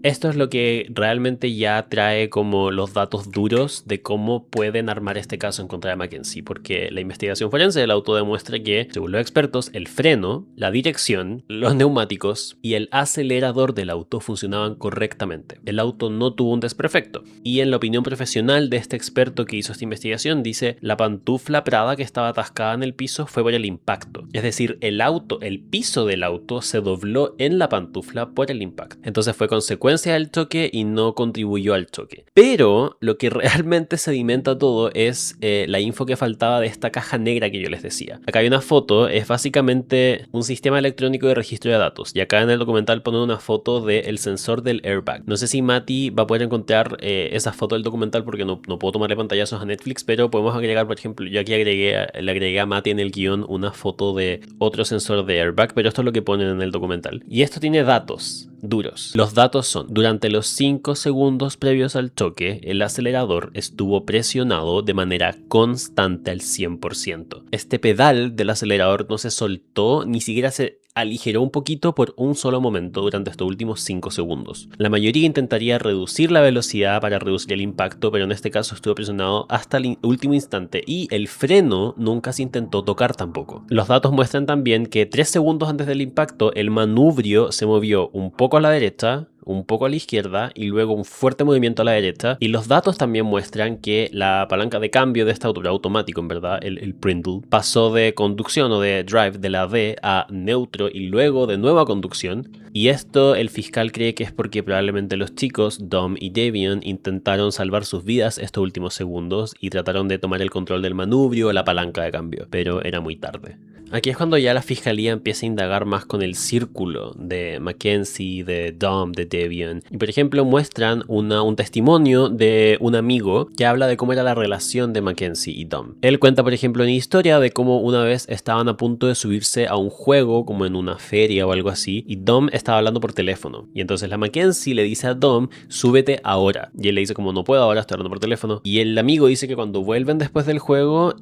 Esto es lo que realmente ya trae como los datos duros de cómo pueden armar este caso en contra de Mackenzie, porque la investigación forense del auto demuestra que, según los expertos, el freno, la dirección, los neumáticos y el acelerador del auto funcionaban correctamente. El auto no tuvo un desperfecto. Y en la opinión profesional de este experto que hizo esta investigación, dice, la pantufla Prada que estaba atascada en el piso fue por el impacto. Es decir, el piso del auto se dobló en la pantufla por el impacto. Entonces fue consecuencia del choque y no contribuyó al choque. Pero lo que realmente sedimenta todo es la info que faltaba de esta caja negra que yo les decía. Acá hay una foto, es básicamente un sistema electrónico de registro de datos, y acá en el documental ponen una foto del sensor del airbag. No sé si Mati va a poder encontrar esa foto del documental porque no puedo tomarle pantallazos a Netflix, pero podemos agregar, por ejemplo, yo aquí le agregué a Mati en el guión una foto de otro sensor de airbag, pero esto es lo que ponen en el documental. Y esto tiene datos duros. Los datos son, durante los 5 segundos previos al choque, el acelerador estuvo presionado de manera constante al 100%. Este pedal del acelerador no se soltó, ni siquiera se aligeró un poquito por un solo momento durante estos últimos 5 segundos. La mayoría intentaría reducir la velocidad para reducir el impacto, pero en este caso estuvo presionado hasta el último instante, y el freno nunca se intentó tocar tampoco. Los datos muestran también que 3 segundos antes del impacto el manubrio se movió un poco a la derecha, un poco a la izquierda y luego un fuerte movimiento a la derecha. Y los datos también muestran que la palanca de cambio de este auto, automático en verdad, el Prindle, pasó de conducción o de drive de la D a neutro y luego de nuevo a conducción. Y esto el fiscal cree que es porque probablemente los chicos, Dom y Davion, intentaron salvar sus vidas estos últimos segundos y trataron de tomar el control del manubrio o la palanca de cambio, pero era muy tarde. Aquí es cuando ya la fiscalía empieza a indagar más con el círculo de Mackenzie, de Dom, de Davion. Y por ejemplo muestran un testimonio de un amigo que habla de cómo era la relación de Mackenzie y Dom. Él cuenta por ejemplo una historia de cómo una vez estaban a punto de subirse a un juego como en una feria o algo así y Dom estaba hablando por teléfono. Y entonces la Mackenzie le dice a Dom, súbete ahora. Y él le dice como no puedo ahora, estoy hablando por teléfono. Y el amigo dice que cuando vuelven después del juego,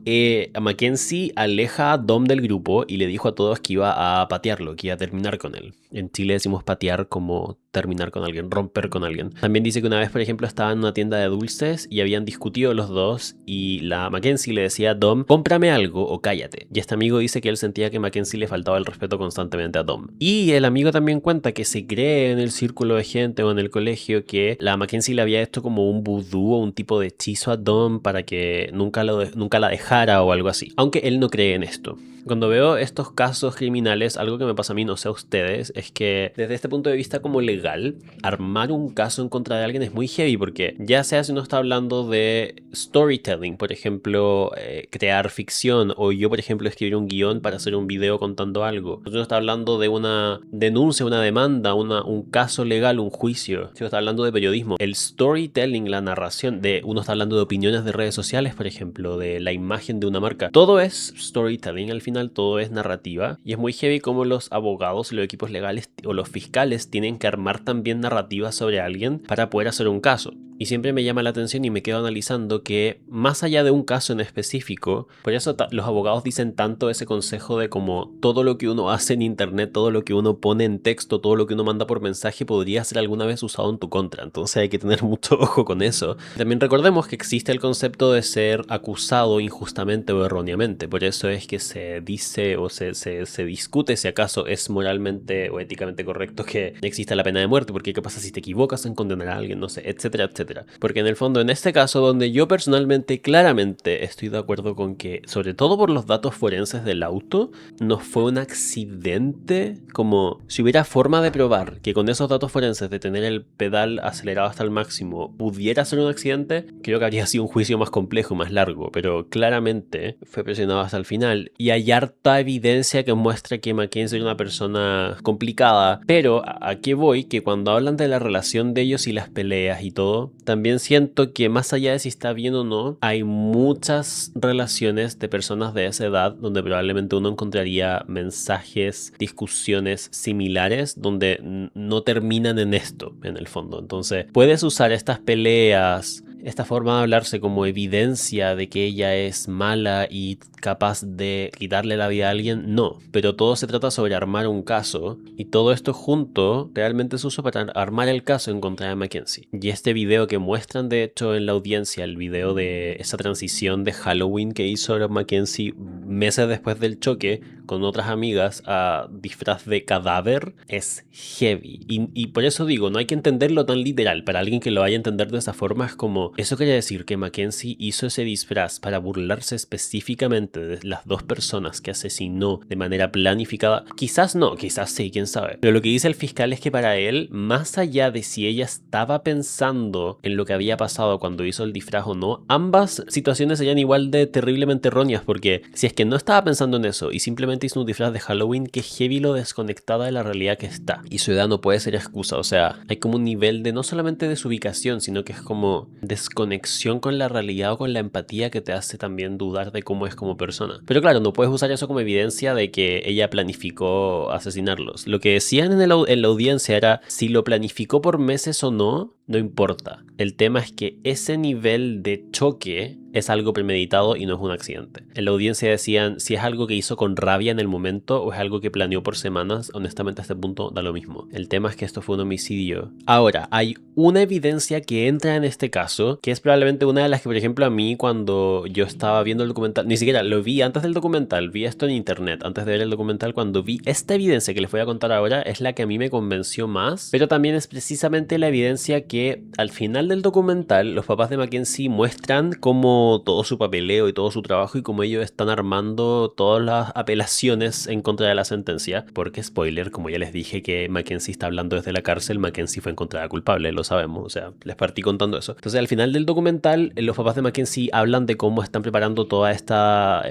a Mackenzie aleja a Dom del grupo y le dijo a todos que iba a patearlo, que iba a terminar con él. En Chile decimos patear como terminar con alguien, romper con alguien. También dice que una vez, por ejemplo, estaba en una tienda de dulces y habían discutido los dos y la Mackenzie le decía a Dom, cómprame algo o cállate. Y este amigo dice que él sentía que Mackenzie le faltaba el respeto constantemente a Dom. Y el amigo también cuenta que se cree en el círculo de gente o en el colegio que la Mackenzie le había hecho como un vudú o un tipo de hechizo a Dom para que nunca la dejara o algo así. Aunque él no cree en esto. Cuando veo estos casos criminales, algo que me pasa a mí, no sé a ustedes, es que desde este punto de vista como legal, armar un caso en contra de alguien es muy heavy porque ya sea si uno está hablando de storytelling, por ejemplo, crear ficción, o yo por ejemplo escribir un guión para hacer un video contando algo. Si uno está hablando de una denuncia, una demanda, un caso legal, un juicio. Si uno está hablando de periodismo, el storytelling, la narración, uno está hablando de opiniones de redes sociales, por ejemplo, de la imagen de una marca. Todo es storytelling al final. Todo es narrativa y es muy heavy como los abogados y los equipos legales o los fiscales tienen que armar también narrativas sobre alguien para poder hacer un caso. Y siempre me llama la atención y me quedo analizando que más allá de un caso en específico, por eso los abogados dicen tanto ese consejo de como todo lo que uno hace en internet, todo lo que uno pone en texto, todo lo que uno manda por mensaje podría ser alguna vez usado en tu contra. Entonces hay que tener mucho ojo con eso. También recordemos que existe el concepto de ser acusado injustamente o erróneamente. Por eso es que se dice o se discute si acaso es moralmente o éticamente correcto que exista la pena de muerte, porque qué pasa si te equivocas en condenar a alguien, no sé, etcétera, etcétera. Porque en el fondo, en este caso, donde yo personalmente claramente estoy de acuerdo con que, sobre todo por los datos forenses del auto, no fue un accidente, como si hubiera forma de probar que con esos datos forenses de tener el pedal acelerado hasta el máximo pudiera ser un accidente, creo que habría sido un juicio más complejo, más largo, pero claramente fue presionado hasta el final y hay harta evidencia que muestra que Mackenzie era una persona complicada. Pero ¿a qué voy? Que cuando hablan de la relación de ellos y las peleas y todo, también siento que más allá de si está bien o no, hay muchas relaciones de personas de esa edad donde probablemente uno encontraría mensajes, discusiones similares donde no terminan en esto, en el fondo. Entonces, puedes usar estas peleas, esta forma de hablarse como evidencia de que ella es mala y capaz de quitarle la vida a alguien, no. Pero todo se trata sobre armar un caso y todo esto junto realmente se usa para armar el caso en contra de Mackenzie. Y este video que muestran de hecho en la audiencia, el video de esa transición de Halloween que hizo Mackenzie meses después del choque con otras amigas a disfraz de cadáver, es heavy. Y por eso digo, no hay que entenderlo tan literal. Para alguien que lo vaya a entender de esa forma es como, eso quiere decir que Mackenzie hizo ese disfraz para burlarse específicamente de las dos personas que asesinó de manera planificada. Quizás no, quizás sí, quién sabe. Pero lo que dice el fiscal es que para él, más allá de si ella estaba pensando en lo que había pasado cuando hizo el disfraz o no, ambas situaciones serían igual de terriblemente erróneas, porque si es que no estaba pensando en eso y simplemente hizo un disfraz de Halloween, que heavy lo desconectada de la realidad que está. Y su edad no puede ser excusa, o sea, hay como un nivel de no solamente desubicación, sino que es como desconexión con la realidad o con la empatía que te hace también dudar de cómo es como persona. Pero claro, no puedes usar eso como evidencia de que ella planificó asesinarlos. Lo que decían en la audiencia era, si lo planificó por meses o no, no importa. El tema es que ese nivel de choque es algo premeditado y no es un accidente. En la audiencia decían si es algo que hizo con rabia en el momento o es algo que planeó por semanas. Honestamente a este punto da lo mismo. El tema es que esto fue un homicidio. Ahora, hay una evidencia que entra en este caso, que es probablemente una de las que, por ejemplo, a mí cuando yo estaba viendo el documental, ni siquiera lo vi antes del documental, vi esto en internet antes de ver el documental. Cuando vi esta evidencia que les voy a contar ahora, es la que a mí me convenció más, pero también es precisamente la evidencia que al final del documental los papás de Mackenzie muestran cómo todo su papeleo y todo su trabajo y cómo ellos están armando todas las apelaciones en contra de la sentencia, porque spoiler, como ya les dije que Mackenzie está hablando desde la cárcel, Mackenzie fue encontrada culpable, lo sabemos, o sea, les partí contando eso. Entonces al final del documental los papás de Mackenzie hablan de cómo están preparando toda esta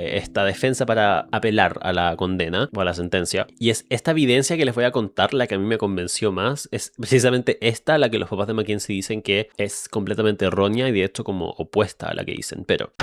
defensa para apelar a la condena o a la sentencia, y es esta evidencia que les voy a contar la que a mí me convenció más. Es precisamente esta la que los papás de Mackenzie dicen que es completamente errónea y de hecho como opuesta a la que dicen, pero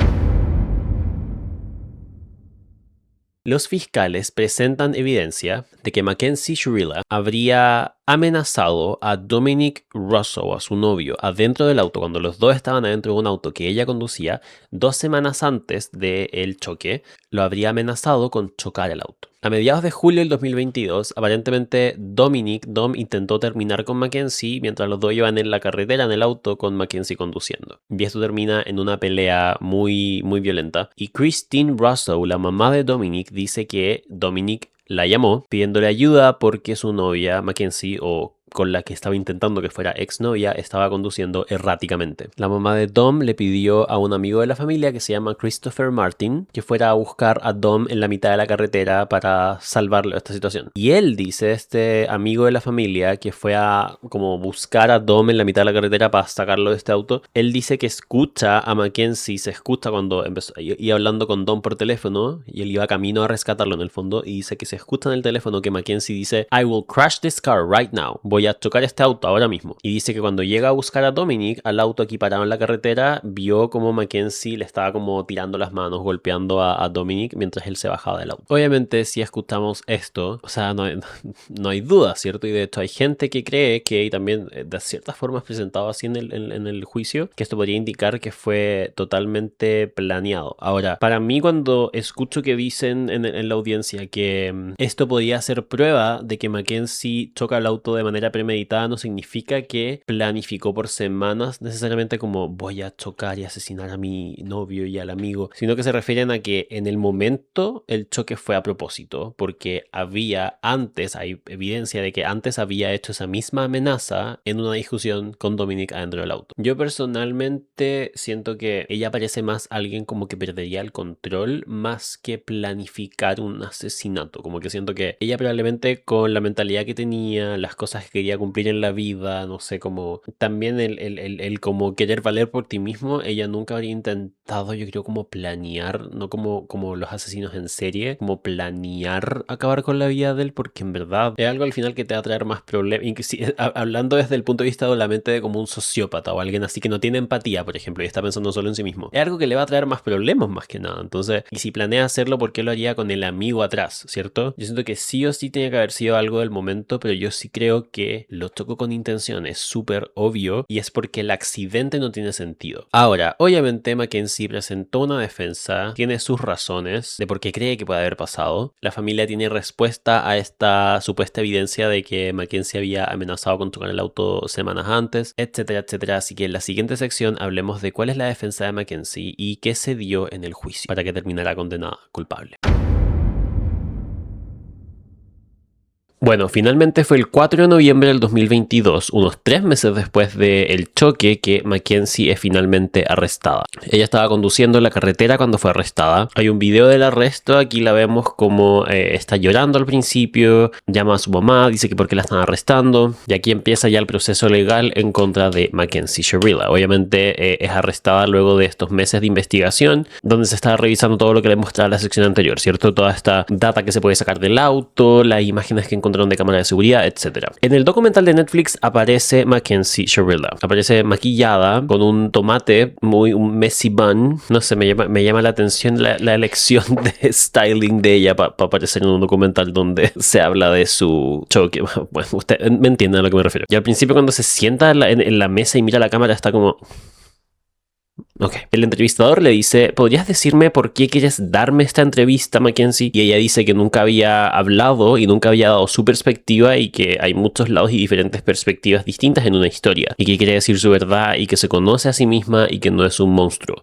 los fiscales presentan evidencia de que Mackenzie Shurila habría amenazado a Dominic Russell, a su novio, adentro del auto, cuando los dos estaban adentro de un auto que ella conducía, 2 semanas antes del choque, lo habría amenazado con chocar el auto. A mediados de julio del 2022, aparentemente Dom intentó terminar con Mackenzie mientras los dos iban en la carretera en el auto con Mackenzie conduciendo. Y esto termina en una pelea muy, muy violenta. Y Christine Russell, la mamá de Dominic, dice que Dominic la llamó pidiéndole ayuda porque su novia Mackenzie, o con la que estaba intentando que fuera exnovia, estaba conduciendo erráticamente. La mamá de Dom le pidió a un amigo de la familia que se llama Christopher Martin que fuera a buscar a Dom en la mitad de la carretera para salvarlo de esta situación. Y él dice, este amigo de la familia que fue a como buscar a Dom en la mitad de la carretera para sacarlo de este auto, él dice que escucha a Mackenzie, se escucha cuando iba hablando con Dom por teléfono y él iba camino a rescatarlo en el fondo, y dice que se escucha en el teléfono que Mackenzie dice I will crash this car right now. Voy a chocar este auto ahora mismo. Y dice que cuando llega a buscar a Dominic al auto aquí parado en la carretera, vio como Mackenzie le estaba como tirando las manos, golpeando a Dominic mientras él se bajaba del auto. Obviamente si escuchamos esto, o sea, no hay duda, ¿cierto? Y de hecho hay gente que cree que, y también de ciertas formas presentado así en el juicio, que esto podría indicar que fue totalmente planeado. Ahora, para mí cuando escucho que dicen en la audiencia que esto podría ser prueba de que Mackenzie choca el auto de manera premeditada, no significa que planificó por semanas necesariamente como voy a chocar y asesinar a mi novio y al amigo, sino que se refieren a que en el momento el choque fue a propósito, porque hay evidencia de que antes había hecho esa misma amenaza en una discusión con Dominic adentro del auto. Yo personalmente siento que ella parece más alguien como que perdería el control más que planificar un asesinato, como que siento que ella probablemente con la mentalidad que tenía, las cosas que quería cumplir en la vida, no sé, como también el como querer valer por ti mismo, ella nunca habría intentado, yo creo, como planear, no como los asesinos en serie, como planear acabar con la vida de él, porque en verdad es algo al final que te va a traer más problemas, hablando desde el punto de vista de la mente de como un sociópata o alguien así que no tiene empatía, por ejemplo, y está pensando solo en sí mismo, es algo que le va a traer más problemas más que nada. Entonces, y si planea hacerlo, ¿por qué lo haría con el amigo atrás, cierto? Yo siento que sí o sí tiene que haber sido algo del momento, pero yo sí creo que lo tocó con intención, es súper obvio, y es porque el accidente no tiene sentido. Ahora, obviamente Mackenzie presentó una defensa, tiene sus razones de por qué cree que puede haber pasado. La familia tiene respuesta a esta supuesta evidencia de que Mackenzie había amenazado con chocar el auto semanas antes, etcétera, etcétera. Así que en la siguiente sección hablemos de cuál es la defensa de Mackenzie y qué se dio en el juicio para que terminara condenada culpable. Bueno, finalmente fue el 4 de noviembre del 2022, unos 3 meses después del choque, que Mackenzie es finalmente arrestada. Ella estaba conduciendo en la carretera cuando fue arrestada. Hay un video del arresto, aquí la vemos como está llorando al principio, llama a su mamá, dice que por qué la están arrestando, y aquí empieza ya el proceso legal en contra de Mackenzie Shurila. Obviamente es arrestada luego de estos meses de investigación, donde se estaba revisando todo lo que le mostraba en la sección anterior, ¿cierto? Toda esta data que se puede sacar del auto, las imágenes que encontraron de cámara de seguridad, etc. En el documental de Netflix aparece Mackenzie Shurila. Aparece maquillada con un tomate, un messy bun. No sé, me llama la atención la elección de styling de ella para aparecer en un documental donde se habla de su choque. Bueno, usted me entiende a lo que me refiero. Y al principio cuando se sienta en la mesa y mira la cámara está como... Ok. El entrevistador le dice, ¿podrías decirme por qué quieres darme esta entrevista, Mackenzie? Y ella dice que nunca había hablado y nunca había dado su perspectiva y que hay muchos lados y diferentes perspectivas distintas en una historia y que quiere decir su verdad y que se conoce a sí misma y que no es un monstruo.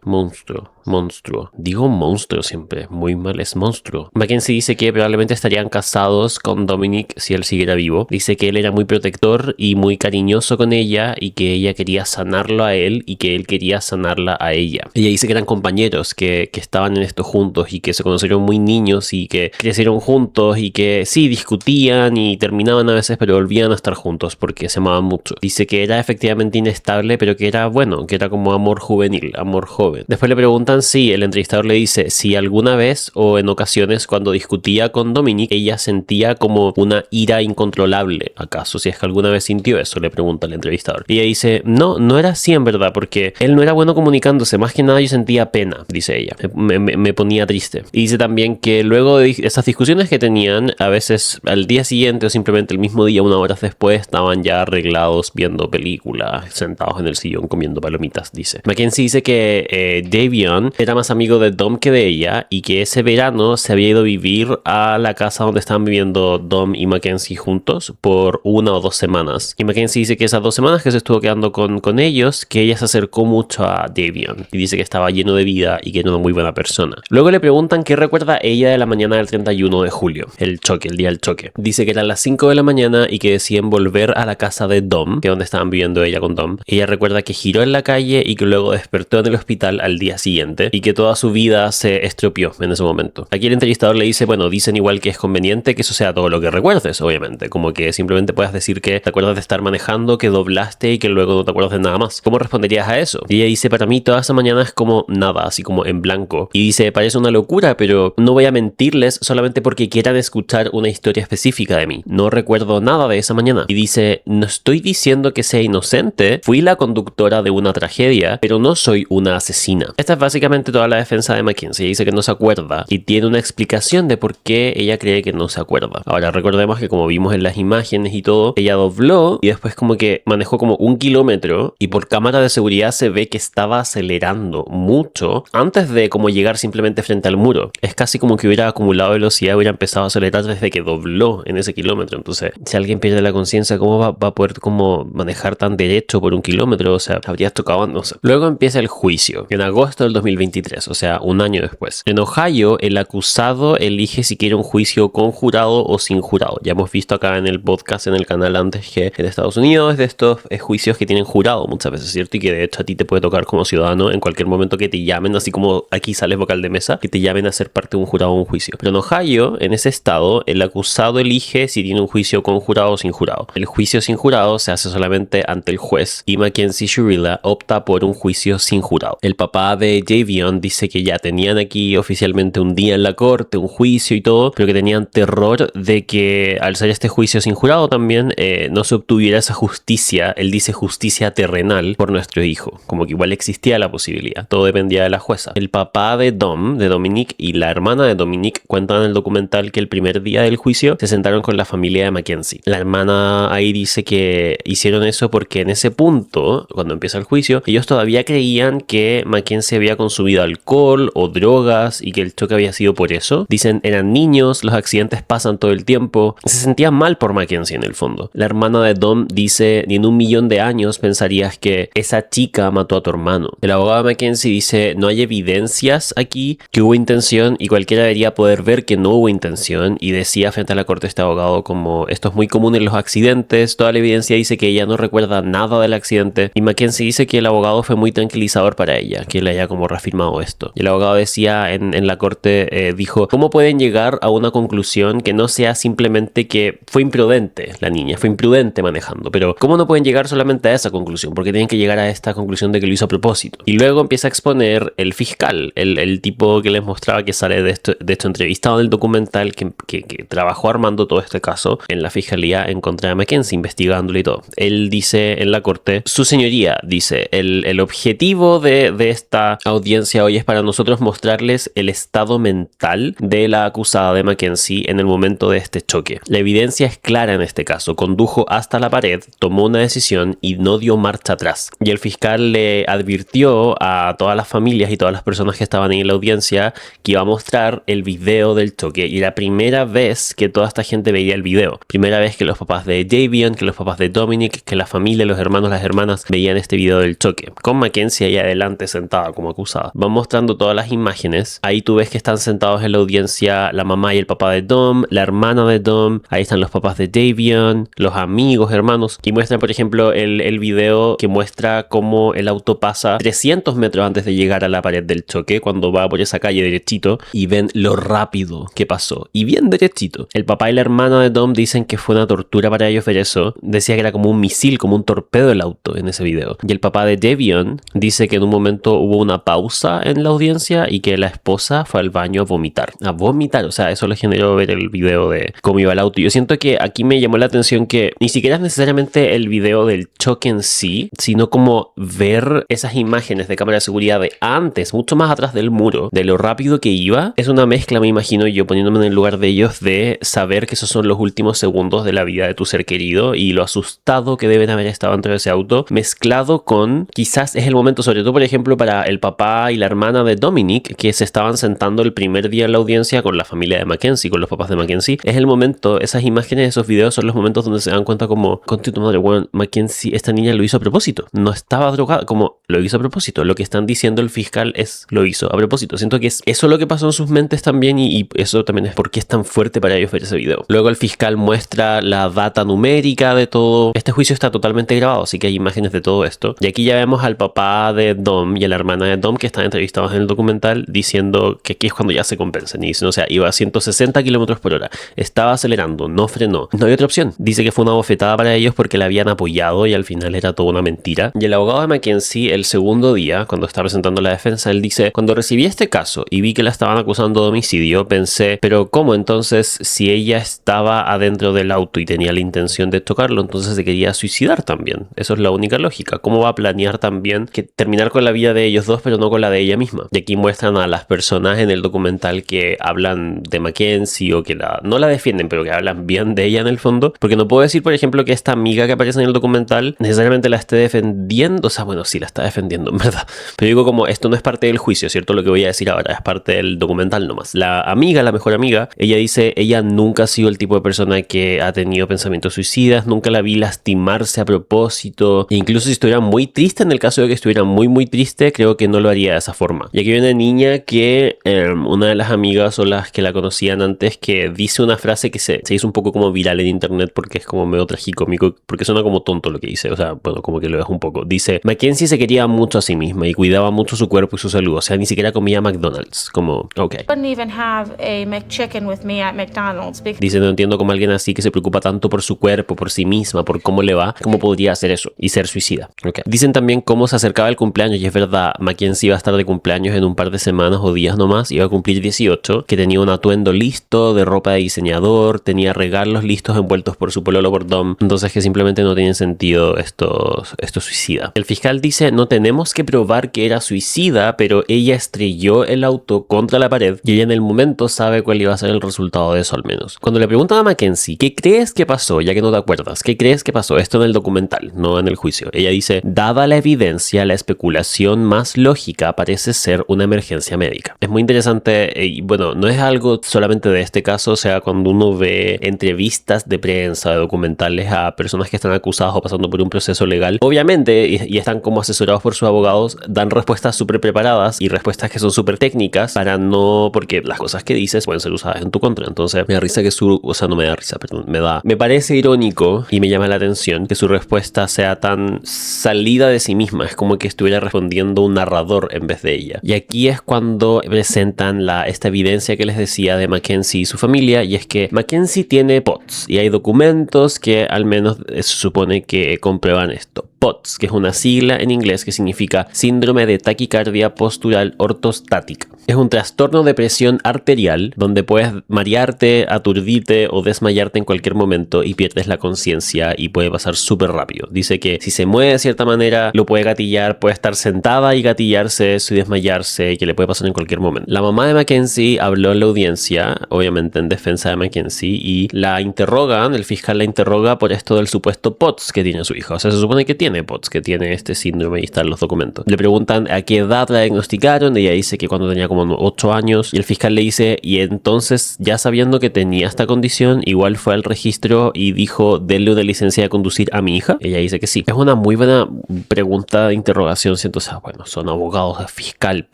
Monstruo. Digo monstruo siempre. Muy mal, es monstruo. Mackenzie dice que probablemente estarían casados con Dominic si él siguiera vivo. Dice que él era muy protector y muy cariñoso con ella y que ella quería sanarlo a él y que él quería sanarla a ella. Ella dice que eran compañeros, que estaban en esto juntos y que se conocieron muy niños y que crecieron juntos y que sí, discutían y terminaban a veces, pero volvían a estar juntos porque se amaban mucho. Dice que era efectivamente inestable, pero que era bueno, que era como amor juvenil, amor joven. Después le preguntan si el entrevistador le dice si alguna vez o en ocasiones cuando discutía con Dominic ella sentía como una ira incontrolable. ¿Acaso si es que alguna vez sintió eso? Le pregunta el entrevistador. Y ella dice, no era así en verdad, porque él no era bueno comunicándose, más que nada yo sentía pena, dice ella, me ponía triste. Y dice también que luego de esas discusiones que tenían, a veces al día siguiente o simplemente el mismo día, unas horas después, estaban ya arreglados viendo películas, sentados en el sillón comiendo palomitas, dice. Mackenzie dice que Davion era más amigo de Dom que de ella y que ese verano se había ido a vivir a la casa donde estaban viviendo Dom y Mackenzie juntos por 1 o 2 semanas. Y Mackenzie dice que esas 2 semanas que se estuvo quedando con ellos, que ella se acercó mucho a Davion y dice que estaba lleno de vida y que era una muy buena persona. Luego le preguntan qué recuerda ella de la mañana del 31 de julio, el día del choque. Dice que eran las 5 de la mañana y que deciden volver a la casa de Dom, que es donde estaban viviendo ella con Dom. Ella recuerda que giró en la calle y que luego despertó en el hospital al día siguiente y que toda su vida se estropeó en ese momento. Aquí el entrevistador le dice, bueno, dicen igual que es conveniente que eso sea todo lo que recuerdes, obviamente, como que simplemente puedas decir que te acuerdas de estar manejando, que doblaste y que luego no te acuerdas de nada más. ¿Cómo responderías a eso? Y ella dice, para mí toda esa mañana es como nada, así como en blanco. Y dice, parece una locura, pero no voy a mentirles solamente porque quieran escuchar una historia específica de mí. No recuerdo nada de esa mañana. Y dice, no estoy diciendo que sea inocente, fui la conductora de una tragedia, pero no soy una asesina. Esta es básicamente toda la defensa de Mackenzie. Dice que no se acuerda y tiene una explicación de por qué ella cree que no se acuerda. Ahora recordemos que como vimos en las imágenes y todo, ella dobló y después como que manejó como 1 kilómetro y por cámara de seguridad se ve que estaba acelerando mucho antes de como llegar simplemente frente al muro. Es casi como que hubiera acumulado velocidad, hubiera empezado a acelerar desde que dobló en ese kilómetro. Entonces, si alguien pierde la conciencia, ¿cómo va a poder como manejar tan derecho por 1 kilómetro? O sea, habría tocado, no sé. Luego empieza el juicio, en agosto del 2023, o sea, 1 año después. En Ohio, el acusado elige si quiere un juicio con jurado o sin jurado. Ya hemos visto acá en el podcast, en el canal antes, que en Estados Unidos es de estos juicios que tienen jurado muchas veces, ¿cierto? Y que de hecho a ti te puede tocar como ciudadano en cualquier momento que te llamen, así como aquí sales vocal de mesa, que te llamen a ser parte de un jurado o un juicio. Pero en Ohio, en ese estado, el acusado elige si tiene un juicio con jurado o sin jurado. El juicio sin jurado se hace solamente ante el juez y Mackenzie Shurila opta por un juicio sin jurado. El papá de Davion dice que ya tenían aquí oficialmente un día en la corte, un juicio y todo, pero que tenían terror de que al ser este juicio sin jurado también no se obtuviera esa justicia, él dice justicia terrenal por nuestro hijo, como que igual existía la posibilidad, todo dependía de la jueza. El papá de Dominic y la hermana de Dominic cuentan en el documental que el primer día del juicio se sentaron con la familia de Mackenzie. La hermana ahí dice que hicieron eso porque en ese punto, cuando empieza el juicio, ellos todavía creían que Mackenzie había consumido alcohol o drogas y que el choque había sido por eso. Dicen, eran niños, los accidentes pasan todo el tiempo. Se sentían mal por Mackenzie en el fondo. La hermana de Dom dice, ni en 1.000.000 de años pensarías que esa chica mató a tu hermano. El abogado de Mackenzie dice, no hay evidencias aquí que hubo intención y cualquiera debería poder ver que no hubo intención, y decía frente a la corte este abogado como, esto es muy común en los accidentes, toda la evidencia dice que ella no recuerda nada del accidente, y Mackenzie dice que el abogado fue muy tranquilizador para ella, que él haya como reafirmado esto. Y el abogado decía en la corte, dijo, ¿cómo pueden llegar a una conclusión que no sea simplemente que fue imprudente la niña, fue imprudente manejando? Pero ¿cómo no pueden llegar solamente a esa conclusión? Porque tienen que llegar a esta conclusión de que lo hizo a propósito. Y luego empieza a exponer el fiscal, el tipo que les mostraba que sale de esto entrevistado en el documental, que trabajó armando todo este caso en la fiscalía en contra de Mackenzie, investigándolo y todo. Él dice en la corte, su señoría, dice, el objetivo de esta audiencia hoy es para nosotros mostrarles el estado mental de la acusada de Mackenzie en el momento de este choque. La evidencia es clara en este caso, condujo hasta la pared, tomó una decisión y no dio marcha atrás. Y el fiscal le advirtió prometió a todas las familias y todas las personas que estaban ahí en la audiencia que iba a mostrar el video del choque. Y era primera vez que toda esta gente veía el video. Primera vez que los papás de Davion, que los papás de Dominic, que la familia, los hermanos, las hermanas veían este video del choque. Con Mackenzie ahí adelante sentada como acusada. Van mostrando todas las imágenes. Ahí tú ves que están sentados en la audiencia la mamá y el papá de Dom, la hermana de Dom. Ahí están los papás de Davion, los amigos, hermanos. Y muestran, por ejemplo, el video que muestra cómo el auto pasa 300 metros antes de llegar a la pared del choque, cuando va por esa calle derechito, y ven lo rápido que pasó. Y bien derechito. El papá y la hermana de Dom dicen que fue una tortura para ellos ver eso. Decía que era como un misil, como un torpedo el auto en ese video. Y el papá de Davion dice que en un momento hubo una pausa en la audiencia y que la esposa fue al baño a vomitar. A vomitar, o sea, eso le generó ver el video de cómo iba el auto. Yo siento que aquí me llamó la atención que ni siquiera es necesariamente el video del choque en sí, sino como ver esas imágenes de cámara de seguridad de antes, mucho más atrás del muro, de lo rápido que iba. Es una mezcla, me imagino yo, poniéndome en el lugar de ellos, de saber que esos son los últimos segundos de la vida de tu ser querido y lo asustado que deben haber estado dentro de ese auto, mezclado con quizás es el momento, sobre todo por ejemplo para el papá y la hermana de Dominic, que se estaban sentando el primer día en la audiencia con la familia de Mackenzie, con los papás de Mackenzie. Es el momento, esas imágenes, esos videos son los momentos donde se dan cuenta como, contra tu madre, bueno, Mackenzie, esta niña lo hizo a propósito, no estaba drogada, como lo hizo a propósito, lo que están diciendo el fiscal es lo hizo a propósito. Siento que es eso lo que pasó en sus mentes también y eso también es porque es tan fuerte para ellos ver ese video. Luego el fiscal muestra la data numérica de todo. Este juicio está totalmente grabado, así que hay imágenes de todo esto. Y aquí ya vemos al papá de Dom y a la hermana de Dom que están entrevistados en el documental diciendo que aquí es cuando ya se compensan y dicen, o sea, iba a 160 kilómetros por hora, estaba acelerando, no frenó, no hay otra opción. Dice que fue una bofetada para ellos porque la habían apoyado y al final era toda una mentira. Y el abogado de Mackenzie, el segundo día, cuando está presentando la defensa, él dice, cuando recibí este caso y vi que la estaban acusando de homicidio, pensé, pero ¿cómo entonces si ella estaba adentro del auto y tenía la intención de tocarlo, entonces se quería suicidar también? Eso es la única lógica. ¿Cómo va a planear también que terminar con la vida de ellos dos pero no con la de ella misma? Y aquí muestran a las personas en el documental que hablan de Mackenzie o que no la defienden, pero que hablan bien de ella en el fondo, porque no puedo decir, por ejemplo, que esta amiga que aparece en el documental necesariamente la esté defendiendo. O sea, bueno, sí la está defendiendo, en verdad, pero digo como esto no es parte del juicio, ¿cierto? Lo que voy a decir ahora es parte del documental nomás. La amiga, la mejor amiga, ella dice, ella nunca ha sido el tipo de persona que ha tenido pensamientos suicidas, nunca la vi lastimarse a propósito, e incluso si estuviera muy triste, en el caso de que estuviera muy triste, creo que no lo haría de esa forma. Y aquí hay una niña que una de las amigas o las que la conocían antes, que dice una frase que se hizo un poco como viral en internet porque es como medio tragicómico, porque suena como tonto lo que dice, o sea, bueno, como que lo es un poco. Dice, Mackenzie se quería mucho a sí misma y cuidaba mucho su cuerpo y su salud, o sea, ni siquiera comía McDonald's, como, ok. Wouldn't even have a McChicken with me at McDonald's. Dice, no entiendo cómo alguien así que se preocupa tanto por su cuerpo, por sí misma, por cómo le va, cómo podría hacer eso y ser suicida. Okay. Dicen también cómo se acercaba el cumpleaños y es verdad, Mackenzie iba a estar de cumpleaños en un par de semanas o días nomás, iba a cumplir 18, que tenía un atuendo listo de ropa de diseñador, tenía regalos listos envueltos por su pololo por Dom, entonces que simplemente no tienen sentido esto suicida. El fiscal dice, no tenemos que probar que era suicida, pero ella estrelló el auto contra la pared y ella en el momento sabe cuál iba a ser el resultado de eso al menos. Cuando le preguntan a Mackenzie, ¿qué crees que pasó? Ya que no te acuerdas, ¿qué crees que pasó? Esto en el documental, no en el juicio. Ella dice, dada la evidencia, la especulación más lógica parece ser una emergencia médica. Es muy interesante y bueno, no es algo solamente de este caso, o sea, cuando uno ve entrevistas de prensa, de documentales a personas que están acusadas o pasando por un proceso legal, obviamente, y están como asesorados por sus abogados, dan respuestas súper preparadas y respuestas que son súper técnicas para no, porque las cosas que dices pueden ser usadas en tu contra. Entonces me da risa que no me da risa, perdón, me parece irónico y me llama la atención que su respuesta sea tan salida de sí misma, es como que estuviera respondiendo un narrador en vez de ella. Y aquí es cuando presentan esta evidencia que les decía de Mackenzie y su familia, y es que Mackenzie tiene POTS y hay documentos que al menos se supone que comprueban esto. POTS, que es una sigla en inglés que significa síndrome de taquicardia postural ortostática. Es un trastorno de presión arterial donde puedes marearte, aturdirte o desmayarte en cualquier momento y pierdes la conciencia y puede pasar súper rápido. Dice que si se mueve de cierta manera lo puede gatillar, puede estar sentada y gatillarse y desmayarse y que le puede pasar en cualquier momento. La mamá de Mackenzie habló en la audiencia, obviamente en defensa de Mackenzie, y el fiscal la interroga por esto del supuesto POTS que tiene su hija. O sea, se supone que tiene tiene POTS, que tiene este síndrome, y están los documentos. Le preguntan a qué edad la diagnosticaron, ella dice que cuando tenía como 8 años, y el fiscal le dice, y entonces ya sabiendo que tenía esta condición, igual fue al registro y dijo, denle una licencia de conducir a mi hija. Ella dice que sí. Es una muy buena pregunta de interrogación, siento, o sea, bueno, son abogados de fiscal,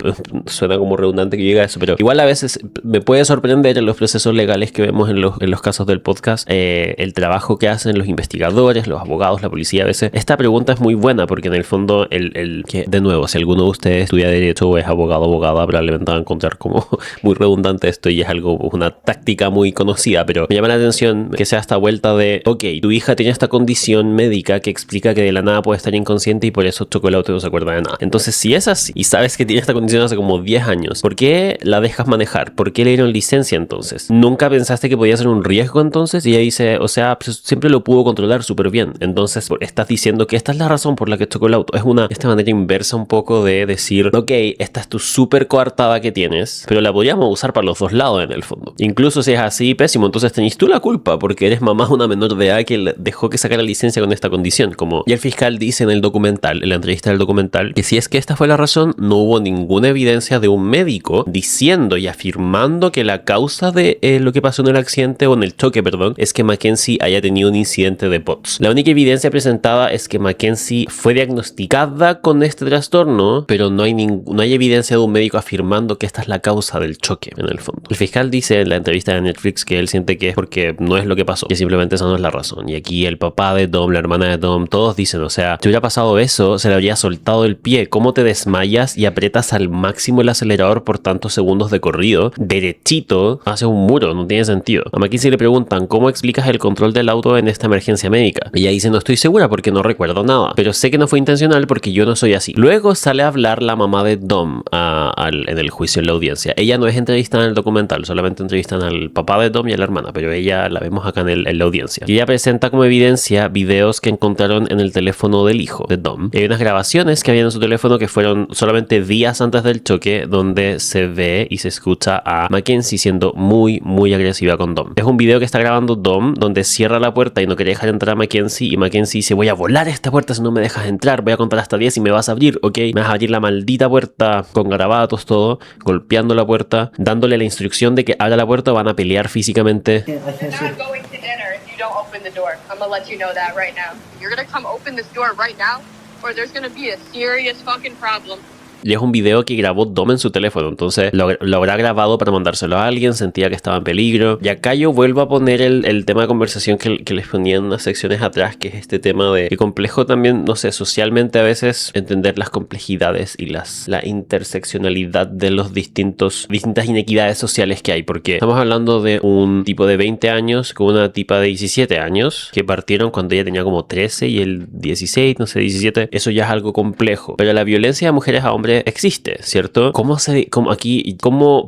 suena como redundante que diga eso, pero igual a veces me puede sorprender en los procesos legales que vemos en los casos del podcast, el trabajo que hacen los investigadores, los abogados, la policía. A veces esta pregunta es muy buena porque en el fondo que de nuevo, si alguno de ustedes estudia derecho o es abogado o abogada, probablemente va a encontrar como muy redundante esto, y es una táctica muy conocida, pero me llama la atención que sea esta vuelta de, ok, tu hija tiene esta condición médica que explica que de la nada puede estar inconsciente y por eso chocó el auto y no se acuerda de nada. Entonces, si es así y sabes que tiene esta condición hace como 10 años, ¿por qué la dejas manejar? ¿Por qué le dieron licencia entonces? ¿Nunca pensaste que podía ser un riesgo entonces? Y ella dice, o sea, pues siempre lo pudo controlar súper bien. Entonces, estás diciendo que esta es la razón por la que chocó el auto. Es esta manera inversa un poco de decir, ok, esta es tu súper coartada que tienes, pero la podríamos usar para los dos lados en el fondo. Incluso si es así, pésimo, entonces tenés tú la culpa porque eres mamá de una menor de edad que dejó que sacara licencia con esta condición. Y el fiscal dice en el documental, en la entrevista del documental, que si es que esta fue la razón, no hubo ninguna evidencia de un médico diciendo y afirmando que la causa de lo que pasó en el accidente o en el choque, perdón, es que Mackenzie haya tenido un incidente de POTS. La única evidencia presentada es que Mackenzie fue diagnosticada con este trastorno, pero no hay evidencia de un médico afirmando que esta es la causa del choque en el fondo. El fiscal dice en la entrevista de Netflix que él siente que es porque no es lo que pasó, que simplemente esa no es la razón. Y aquí el papá de Dom, la hermana de Dom, todos dicen, o sea, si hubiera pasado eso, se le habría soltado el pie. ¿Cómo te desmayas y aprietas al máximo el acelerador por tantos segundos de corrido, derechito, hacia un muro? No tiene sentido. A Mackenzie le preguntan, ¿cómo explicas el control del auto en esta emergencia médica? Ella dice, no estoy segura porque no recuerdo nada, pero sé que no fue intencional porque yo no soy así. Luego sale a hablar la mamá de Dom en el juicio, en la audiencia. Ella no es entrevistada en el documental, solamente entrevistan al papá de Dom y a la hermana, pero ella la vemos acá en la audiencia. Y ella presenta como evidencia videos que encontraron en el teléfono del hijo de Dom. Hay unas grabaciones que había en su teléfono que fueron solamente días antes del choque, donde se ve y se escucha a Mackenzie siendo muy, muy agresiva con Dom. Es un video que está grabando Dom, donde cierra la puerta y no quiere dejar entrar a Mackenzie, y Mackenzie dice, voy a volar esta puerta si no me dejas entrar, voy a contar hasta 10 y me vas a abrir, ok, me vas a abrir la maldita puerta, con garabatos, todo, golpeando la puerta, dándole la instrucción de que abra la puerta o van a pelear físicamente. Not going to dinner if you don't open the door. I'm gonna let you know that right now. You're gonna come open this door right now, or there's gonna be a serious fucking problem. Y es un video que grabó Dom en su teléfono, entonces lo habrá grabado para mandárselo a alguien, sentía que estaba en peligro. Y acá yo vuelvo a poner el tema de conversación que les ponía en unas secciones atrás, que es este tema de que complejo también, no sé, socialmente a veces entender las complejidades y la interseccionalidad de los distintas inequidades sociales que hay, porque estamos hablando de un tipo de 20 años con una tipa de 17 años que partieron cuando ella tenía como 13 y él 16, no sé, 17. Eso ya es algo complejo, pero la violencia de mujeres a hombres existe, ¿cierto? ¿Cómo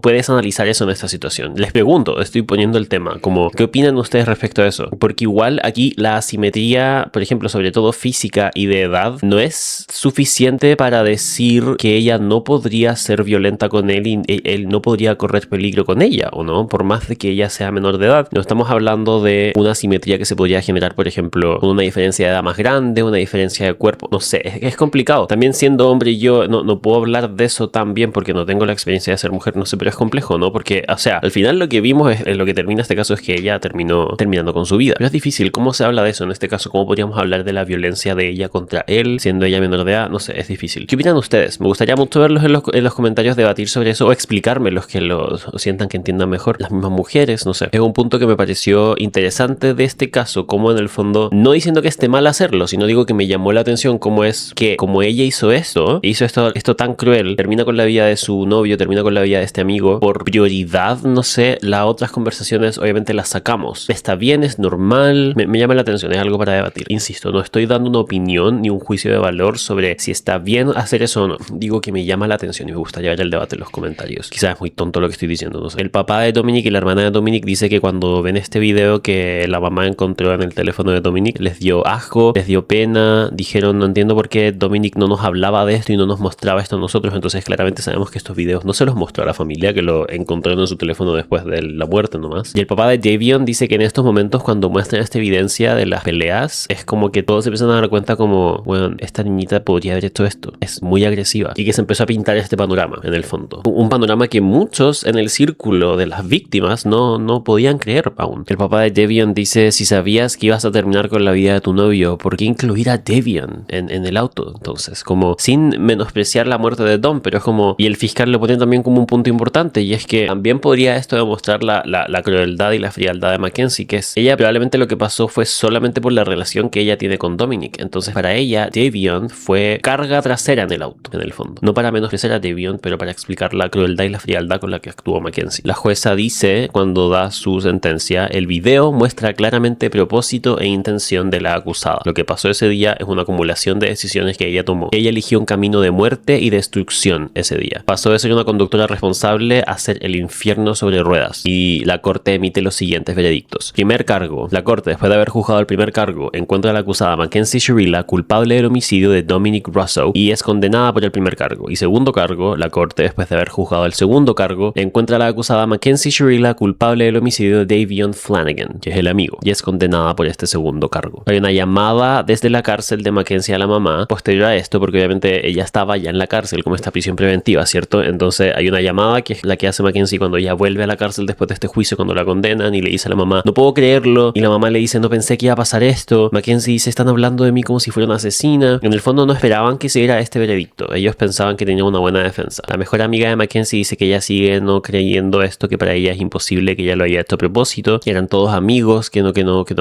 puedes analizar eso en esta situación? Les pregunto, estoy poniendo el tema, ¿qué opinan ustedes respecto a eso? Porque igual aquí la asimetría, por ejemplo, sobre todo física y de edad, no es suficiente para decir que ella no podría ser violenta con él y él no podría correr peligro con ella, ¿o no? Por más de que ella sea menor de edad. No estamos hablando de una asimetría que se podría generar, por ejemplo, con una diferencia de edad más grande, una diferencia de cuerpo, no sé, es complicado. También siendo hombre yo no puedo hablar de eso tan bien porque no tengo la experiencia de ser mujer, no sé, pero es complejo, ¿no? Porque, o sea, al final lo que vimos es lo que termina este caso es que ella terminando con su vida. Pero es difícil, ¿cómo se habla de eso en este caso? ¿Cómo podríamos hablar de la violencia de ella contra él, siendo ella menor de edad? No sé, es difícil. ¿Qué opinan ustedes? Me gustaría mucho verlos en los comentarios, debatir sobre eso o explicarme los que lo sientan que entiendan mejor. Las mismas mujeres, no sé. Es un punto que me pareció interesante de este caso, como en el fondo, no diciendo que esté mal hacerlo, sino digo que me llamó la atención cómo es que, como ella hizo esto tan cruel, termina con la vida de su novio, termina con la vida de este amigo, por prioridad, no sé, las otras conversaciones obviamente las sacamos. Está bien, es normal, me llama la atención, es algo para debatir. Insisto, no estoy dando una opinión ni un juicio de valor sobre si está bien hacer eso o no. Digo que me llama la atención y me gustaría ver el debate en los comentarios. Quizás es muy tonto lo que estoy diciendo, no sé. El papá de Dominic y la hermana de Dominic dice que cuando ven este video que la mamá encontró en el teléfono de Dominic, les dio asco, les dio pena, dijeron, no entiendo por qué Dominic no nos hablaba de esto y no nos mostraba esto muestra a nosotros, entonces claramente sabemos que estos videos no se los mostró a la familia, que lo encontraron en su teléfono después de la muerte nomás. Y el papá de Davion dice que en estos momentos cuando muestran esta evidencia de las peleas, es como que todos se empiezan a dar cuenta como, bueno, esta niñita podría haber hecho esto, es muy agresiva. Y que se empezó a pintar este panorama, en el fondo. Un panorama que muchos en el círculo de las víctimas no podían creer aún. El papá de Davion dice, si sabías que ibas a terminar con la vida de tu novio, ¿por qué incluir a Davion en el auto? Entonces, como sin menospreciar la muerte de Dom, pero es como, y el fiscal lo pone también como un punto importante, y es que también podría esto demostrar la crueldad y la frialdad de Mackenzie, que es, ella probablemente lo que pasó fue solamente por la relación que ella tiene con Dominic. Entonces, para ella, Davion fue carga trasera en el auto, en el fondo. No para menospreciar a Davion, pero para explicar la crueldad y la frialdad con la que actuó Mackenzie. La jueza dice, cuando da su sentencia, el video muestra claramente propósito e intención de la acusada. Lo que pasó ese día es una acumulación de decisiones que ella tomó. Ella eligió un camino de muerte y destrucción ese día. Pasó de ser una conductora responsable a ser el infierno sobre ruedas. Y la corte emite los siguientes veredictos. Primer cargo. La corte, después de haber juzgado el primer cargo, encuentra a la acusada Mackenzie Shirilla culpable del homicidio de Dominic Russo y es condenada por el primer cargo. Y segundo cargo, la corte, después de haber juzgado el segundo cargo, encuentra a la acusada Mackenzie Shirilla culpable del homicidio de Davion Flanagan, que es el amigo, y es condenada por este segundo cargo. Hay una llamada desde la cárcel de Mackenzie a la mamá posterior a esto, porque obviamente ella estaba ya en la cárcel como esta prisión preventiva, ¿cierto? Entonces hay una llamada que es la que hace Mackenzie cuando ella vuelve a la cárcel después de este juicio, cuando la condenan, y le dice a la mamá, no puedo creerlo, y la mamá le dice, no pensé que iba a pasar esto. Mackenzie dice, están hablando de mí como si fuera una asesina. En el fondo no esperaban que se diera este veredicto, ellos pensaban que tenía una buena defensa. La mejor amiga de Mackenzie dice que ella sigue no creyendo esto, que para ella es imposible, que ella lo haya hecho a propósito, que eran todos amigos, que no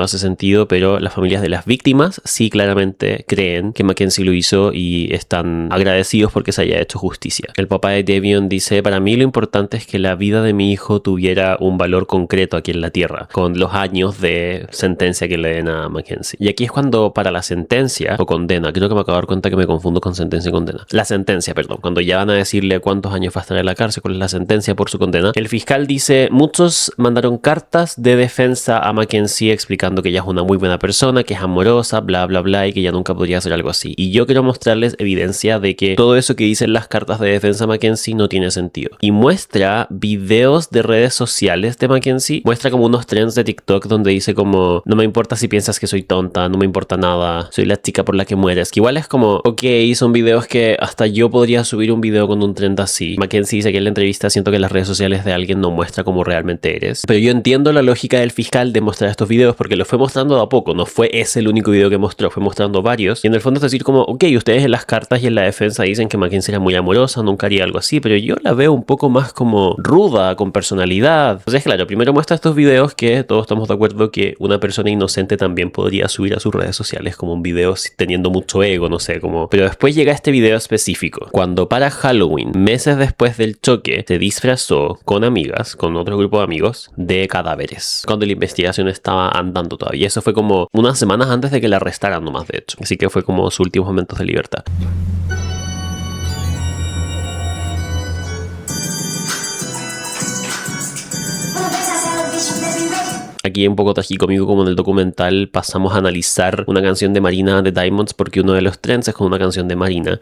hace sentido, pero las familias de las víctimas sí claramente creen que Mackenzie lo hizo y están agradecidos porque se haya hecho justicia. El papá de Davion dice, para mí lo importante es que la vida de mi hijo tuviera un valor concreto aquí en la tierra, con los años de sentencia que le den a Mackenzie. Y aquí es cuando para la sentencia o condena, creo que me acabo de dar cuenta que me confundo con sentencia y condena. La sentencia, perdón, cuando ya van a decirle cuántos años va a estar en la cárcel, cuál es la sentencia por su condena, el fiscal dice, muchos mandaron cartas de defensa a Mackenzie explicando que ella es una muy buena persona, que es amorosa, bla bla bla, y que ella nunca podría hacer algo así. Y yo quiero mostrarles evidencia de que todo eso que dicen las cartas de defensa a Mackenzie no tiene sentido. Y muestra videos de redes sociales de Mackenzie, muestra como unos trends de TikTok donde dice como, no me importa si piensas que soy tonta, no me importa nada, soy la chica por la que mueres, que igual es como, ok, son videos que hasta yo podría subir un video con un trend así. Mackenzie dice que en la entrevista siento que las redes sociales de alguien no muestra cómo realmente eres, pero yo entiendo la lógica del fiscal de mostrar estos videos porque lo fue mostrando de a poco, no fue ese el único video que mostró, fue mostrando varios, y en el fondo es decir como, ok, ustedes en las cartas y en la defensa dicen que Mackenzie era muy amorosa, nunca haría algo así, pero yo la veo un poco más como ruda, con personalidad. Entonces claro, primero muestra estos videos que todos estamos de acuerdo que una persona inocente también podría subir a sus redes sociales como un video teniendo mucho ego, no sé, como... Pero después llega este video específico, cuando para Halloween, meses después del choque, se disfrazó con amigas, con otro grupo de amigos, de cadáveres, cuando la investigación estaba andando todavía. Eso fue como unas semanas antes de que la arrestaran nomás, de hecho. Así que fue como sus últimos momentos de libertad. Aquí un poco tragicómico, como en el documental, pasamos a analizar una canción de Marina de Diamonds porque uno de los trends es con una canción de Marina.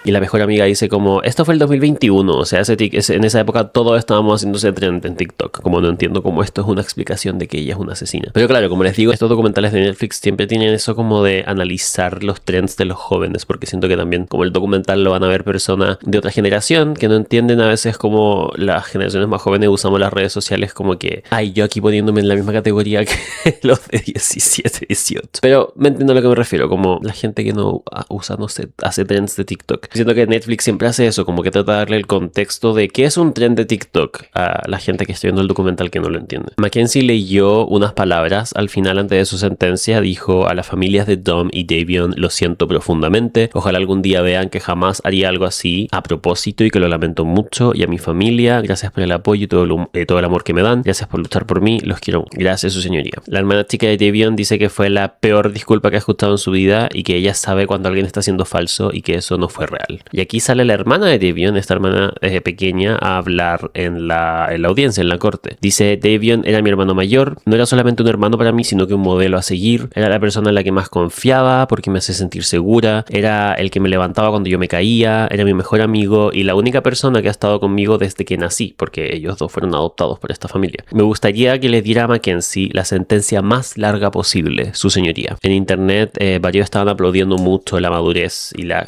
Y la mejor amiga dice como, esto fue el 2021, o sea, en esa época todos estábamos haciéndose trend en TikTok. Como no entiendo cómo esto es una explicación de que ella es una asesina. Pero claro, como les digo, estos documentales de Netflix siempre tienen eso como de analizar los trends de los jóvenes, porque siento que también como el documental lo van a ver personas de otra generación que no entienden a veces como las generaciones más jóvenes usamos las redes sociales como que, ay, yo aquí poniéndome en la misma categoría que los de 17, 18. Pero me entiendo a lo que me refiero, como la gente que no usa, no sé, hace trends de TikTok. Siento que Netflix siempre hace eso, como que trata de darle el contexto de qué es un trend de TikTok a la gente que está viendo el documental que no lo entiende. Mackenzie leyó unas palabras al final antes de su sentencia, dijo a las familias de Dom y Davion, lo siento profundamente, ojalá algún día vean que jamás haría algo así a propósito y que lo lamento mucho, y a mi familia, gracias por el apoyo y todo el amor que me dan, gracias por luchar por mí, los quiero, gracias su señoría. La hermana chica de Davion dice que fue la peor disculpa que ha escuchado en su vida y que ella sabe cuando alguien está siendo falso y que eso no fue real. real. Y aquí sale la hermana de Davion, esta hermana pequeña, a hablar en la audiencia, en la corte. Dice: Davion era mi hermano mayor, no era solamente un hermano para mí, sino que un modelo a seguir. Era la persona en la que más confiaba porque me hace sentir segura, era el que me levantaba cuando yo me caía, era mi mejor amigo y la única persona que ha estado conmigo desde que nací, porque ellos dos fueron adoptados por esta familia. Me gustaría que le diera a Mackenzie la sentencia más larga posible, su señoría. En internet varios estaban aplaudiendo mucho la madurez y la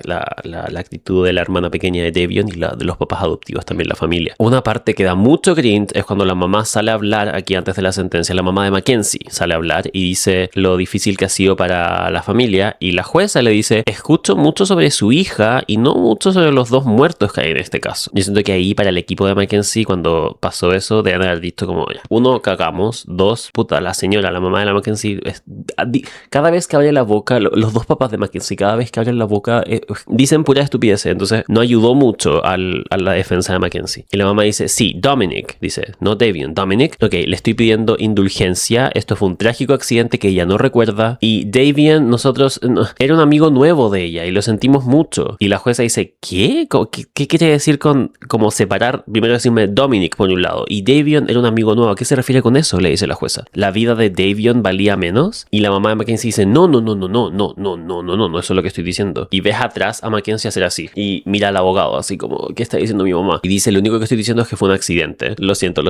actitud de la hermana pequeña de Davion y la de los papás adoptivos, también la familia. Una parte que da mucho cringe es cuando la mamá sale a hablar aquí antes de la sentencia. La mamá de Mackenzie sale a hablar y dice lo difícil que ha sido para la familia, y la jueza le dice: escucho mucho sobre su hija y no mucho sobre los dos muertos que hay en este caso. Yo siento que ahí para el equipo de Mackenzie, cuando pasó eso, deben haber visto como, uno, cagamos, dos, puta, la señora, la mamá de la Mackenzie, cada vez que abre la boca, los dos papás de Mackenzie, cada vez que abren la boca dicen pura estupidez. Entonces no ayudó mucho a la defensa de Mackenzie. Y la mamá dice: sí, Dominic, dice, no Davion, Dominic, ok, le estoy pidiendo indulgencia, esto fue un trágico accidente que ella no recuerda, y Davion, era un amigo nuevo de ella y lo sentimos mucho. Y la jueza dice: ¿qué? ¿Qué quiere decir con como separar? Primero decirme Dominic por un lado y Davion era un amigo nuevo. ¿A qué se refiere con eso? Le dice la jueza. ¿La vida de Davion valía menos? Y la mamá de Mackenzie dice: no, eso es lo que estoy diciendo. Y ves atrás a Mackenzie hacer así y mira al abogado así como: ¿qué está diciendo mi mamá? Y dice: lo único que estoy diciendo es que fue un accidente, lo siento,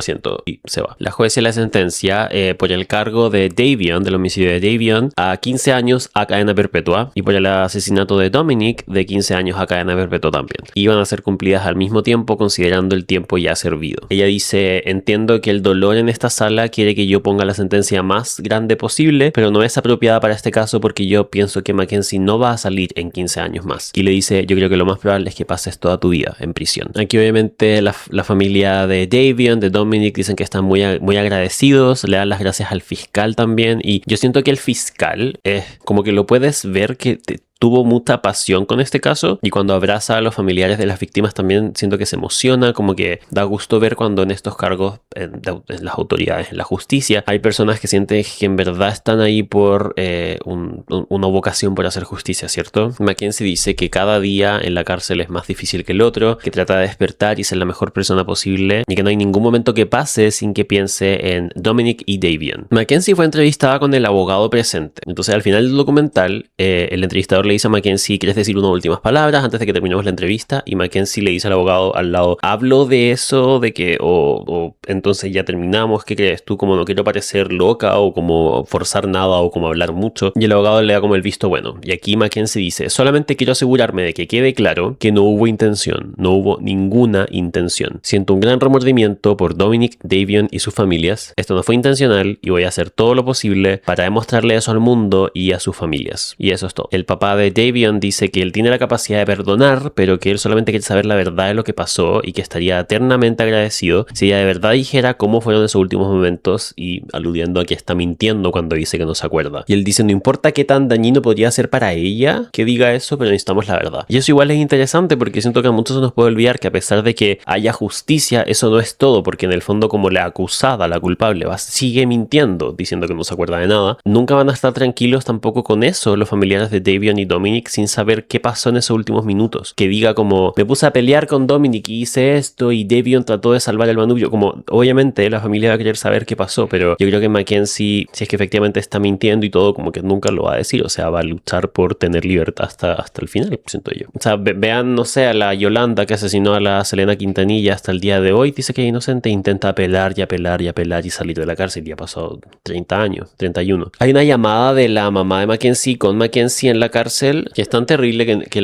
y se va. La jueza la sentencia por el cargo de Davion, del homicidio de Davion, a 15 años a cadena perpetua, y por el asesinato de Dominic, de 15 años a cadena perpetua también. Iban a ser cumplidas al mismo tiempo, considerando el tiempo ya servido. Ella dice: entiendo que el dolor en esta sala quiere que yo ponga la sentencia más grande posible, pero no es apropiada para este caso porque yo pienso que Mackenzie no va a salir en 15 años más. Y le dice: yo creo que lo más probable es que pases toda tu vida en prisión. Aquí obviamente la familia de Davion, de Dominic, dicen que están muy agradecidos, le dan las gracias al fiscal también, y yo siento que el fiscal como que lo puedes ver que tuvo mucha pasión con este caso, y cuando abraza a los familiares de las víctimas también siento que se emociona, como que da gusto ver cuando en estos cargos en las autoridades, en la justicia, hay personas que sienten que en verdad están ahí por una vocación por hacer justicia, ¿cierto? Mackenzie dice que cada día en la cárcel es más difícil que el otro, que trata de despertar y ser la mejor persona posible, y que no hay ningún momento que pase sin que piense en Dominic y Davion. Mackenzie fue entrevistada con el abogado presente, entonces al final del documental el entrevistador le dice a Mackenzie: ¿quieres decir unas últimas palabras antes de que terminemos la entrevista? Y Mackenzie le dice al abogado al lado: hablo de eso, de que o entonces ya terminamos, ¿qué crees tú? Como no quiero parecer loca o como forzar nada o como hablar mucho. Y el abogado le da como el visto bueno. Y aquí Mackenzie dice: solamente quiero asegurarme de que quede claro que no hubo intención, no hubo ninguna intención. Siento un gran remordimiento por Dominic, Davion y sus familias. Esto no fue intencional y voy a hacer todo lo posible para demostrarle eso al mundo y a sus familias. Y eso es todo. El papá de Davion dice que él tiene la capacidad de perdonar, pero que él solamente quiere saber la verdad de lo que pasó y que estaría eternamente agradecido si ella de verdad dijera cómo fueron esos últimos momentos, y aludiendo a que está mintiendo cuando dice que no se acuerda. Y él dice: no importa qué tan dañino podría ser para ella que diga eso, pero necesitamos la verdad. Y eso igual es interesante porque siento que a muchos se nos puede olvidar que a pesar de que haya justicia, eso no es todo, porque en el fondo como la acusada, la culpable, sigue mintiendo, diciendo que no se acuerda de nada. Nunca van a estar tranquilos tampoco con eso los familiares de Davion y Dominic sin saber qué pasó en esos últimos minutos. Que diga como: me puse a pelear con Dominic y hice esto y Davion trató de salvar el manubrio. Como obviamente la familia va a querer saber qué pasó, pero yo creo que Mackenzie, si es que efectivamente está mintiendo y todo, como que nunca lo va a decir. O sea, va a luchar por tener libertad hasta el final, siento yo. O sea, vean, no sé, a la Yolanda que asesinó a la Selena Quintanilla hasta el día de hoy, dice que es inocente, intenta apelar y salir de la cárcel. Ya pasó 30 años, 31. Hay una llamada de la mamá de Mackenzie con Mackenzie en la cárcel que es tan terrible que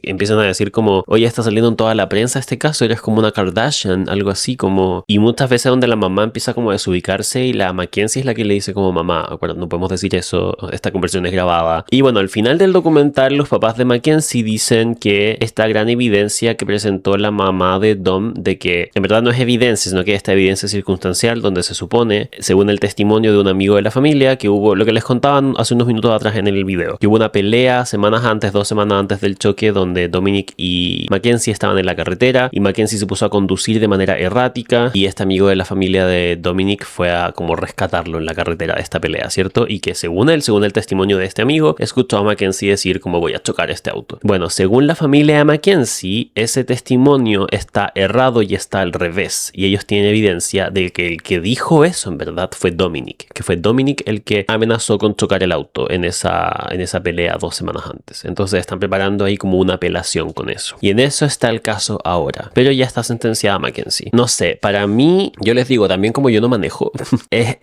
empiezan a decir como: oye, está saliendo en toda la prensa este caso, eres como una Kardashian, algo así como. Y muchas veces donde la mamá empieza como a desubicarse y la Mackenzie es la que le dice como: mamá, acuérdate, no podemos decir eso, esta conversación es grabada. Y bueno, al final del documental los papás de Mackenzie dicen que esta gran evidencia que presentó la mamá de Dom, de que en verdad no es evidencia, sino que esta evidencia circunstancial donde se supone, según el testimonio de un amigo de la familia, que hubo lo que les contaban hace unos minutos atrás en el video, Que hubo una pelea semanas antes, 2 semanas antes del choque, donde Dominic y Mackenzie estaban en la carretera y Mackenzie se puso a conducir de manera errática y este amigo de la familia de Dominic fue a como rescatarlo en la carretera de esta pelea, ¿cierto? Y que según el testimonio de este amigo, escuchó a Mackenzie decir como voy a chocar este auto. Bueno, según la familia de Mackenzie, ese testimonio está errado y está al revés. Y ellos tienen evidencia de que el que dijo eso en verdad fue Dominic. Que fue Dominic el que amenazó con chocar el auto en esa pelea 2 semanas antes. Entonces están preparando ahí como una apelación con eso. Y en eso está el caso ahora. Pero ya está sentenciada Mackenzie. No sé, para mí, yo les digo, también como yo no manejo,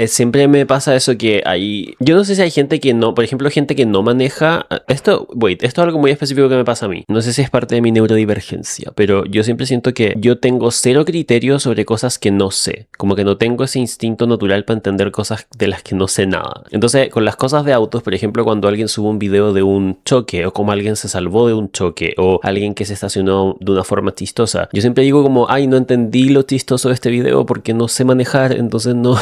siempre me pasa eso que hay... Yo no sé si hay gente que no, por ejemplo, gente que no maneja... Esto es algo muy específico que me pasa a mí. No sé si es parte de mi neurodivergencia, pero yo siempre siento que yo tengo cero criterio sobre cosas que no sé. Como que no tengo ese instinto natural para entender cosas de las que no sé nada. Entonces, con las cosas de autos, por ejemplo, cuando alguien sube un video de un choque o como alguien se salvó de un choque o alguien que se estacionó de una forma chistosa, yo siempre digo como, ay, no entendí lo chistoso de este video porque no sé manejar, entonces no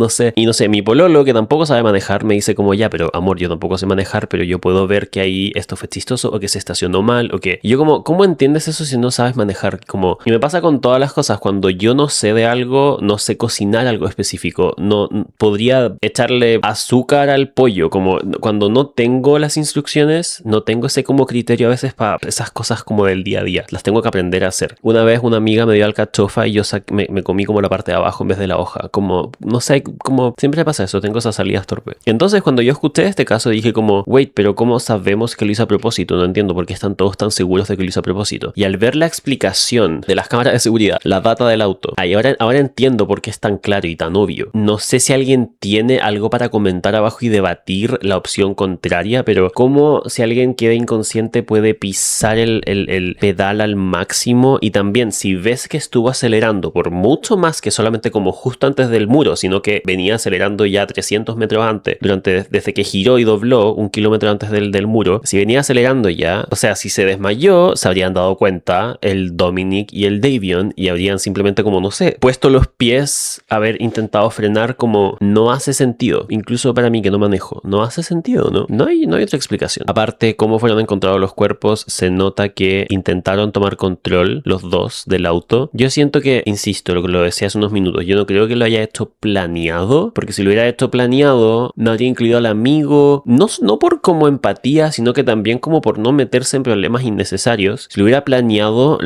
sé. Y no sé, mi pololo, que tampoco sabe manejar, me dice como, ya, pero amor, yo tampoco sé manejar, pero yo puedo ver que ahí esto fue chistoso o que se estacionó mal o que... Y yo como, ¿cómo entiendes eso si no sabes manejar? Como, y me pasa con todas las cosas, cuando yo no sé de algo, no sé cocinar algo específico, no podría echarle azúcar al pollo, como cuando no tengo las instrucciones, no tengo ese como criterio a veces para esas cosas como del día a día, las tengo que aprender a hacer. Una vez una amiga me dio alcachofa y yo me comí como la parte de abajo en vez de la hoja, como, no sé, como siempre pasa eso, tengo esas salidas torpes. Entonces cuando yo escuché este caso dije como, wait, pero ¿cómo sabemos que lo hizo a propósito? No entiendo por qué están todos tan seguros de que lo hizo a propósito. Y al ver la explicación de las cámaras de seguridad, la data del auto, ahora entiendo por qué es tan claro y tan obvio. No sé si alguien tiene algo para comentar abajo y debatir la opción contraria, pero ¿cómo si alguien queda inconsciente puede pisar el pedal al máximo? Y también si ves que estuvo acelerando por mucho más que solamente como justo antes del muro, sino que venía acelerando ya 300 metros antes, desde que giró y dobló 1 kilómetro antes del muro, si venía acelerando ya, o sea, si se desmayó, se habrían dado cuenta el Dominic y el Davion y habrían simplemente como, no sé, puesto los pies, haber intentado frenar, como no hace sentido. Incluso para mí que no manejo, no hace sentido, ¿no? No hay otra explicación. Aparte, cómo fueron encontrados los cuerpos, se nota que intentaron tomar control los dos del auto. Yo siento que, insisto, lo que lo decía hace unos minutos, yo no creo que lo haya hecho planeado, porque si lo hubiera hecho planeado, no habría incluido al amigo, no por como empatía, sino que también como por no meterse en problemas innecesarios. Si lo hubiera planeado,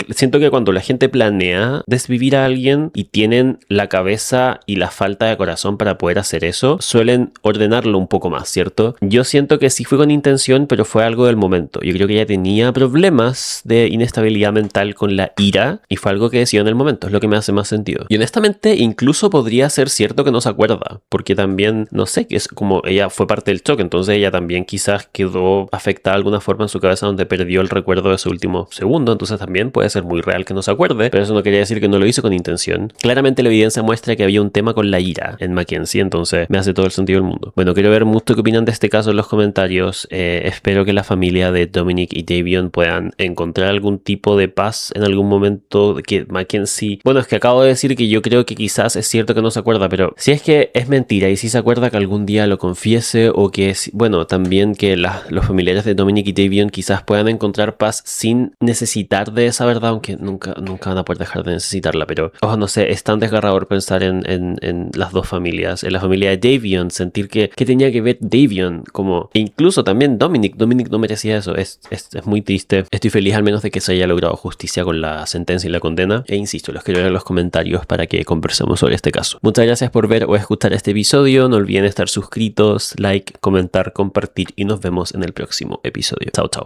siento que cuando la gente planea desvivir a alguien y tienen la cabeza y la falta de corazón para poder hacer eso, suelen ordenarlo un poco más, ¿cierto? Yo siento que sí fue con intención, pero fue algo del momento. Yo creo que ella tenía problemas de inestabilidad mental con la ira y fue algo que decidió en el momento, es lo que me hace más sentido. Y honestamente, incluso podría ser cierto que no se acuerda, porque también, no sé, que es como ella fue parte del choque, entonces ella también quizás quedó afectada de alguna forma en su cabeza donde perdió el recuerdo de su último segundo, entonces también puede ser muy real que no se acuerde, pero eso no quería decir que no lo hizo con intención. Claramente la evidencia muestra que había un tema con la ira en Mackenzie, entonces me hace todo el sentido del mundo. Bueno, quiero ver mucho qué opinan de este caso en los comentarios. Espero que la familia de Dominic y Davion puedan encontrar algún tipo de paz en algún momento, que Mackenzie... Bueno, es que acabo de decir que yo creo que quizás es cierto que no se acuerda, pero si es que es mentira y si se acuerda, que algún día lo confiese, o que, bueno, también que los familiares de Dominic y Davion quizás puedan encontrar paz sin necesitar de esa verdad, aunque nunca van a poder dejar de necesitarla, pero no sé, es tan desgarrador pensar en las dos familias, en la familia de Davion, sentir que tenía que ver Davion, como, e incluso también Dominic no merecía eso, es muy triste. Estoy feliz al menos de que se haya logrado justicia con la sentencia y la condena, e insisto, los quiero ver en los comentarios para que conversemos sobre este caso. Muchas gracias por ver o escuchar este episodio, no olviden estar suscritos, like, comentar, compartir y nos vemos en el próximo episodio. Chao, chao.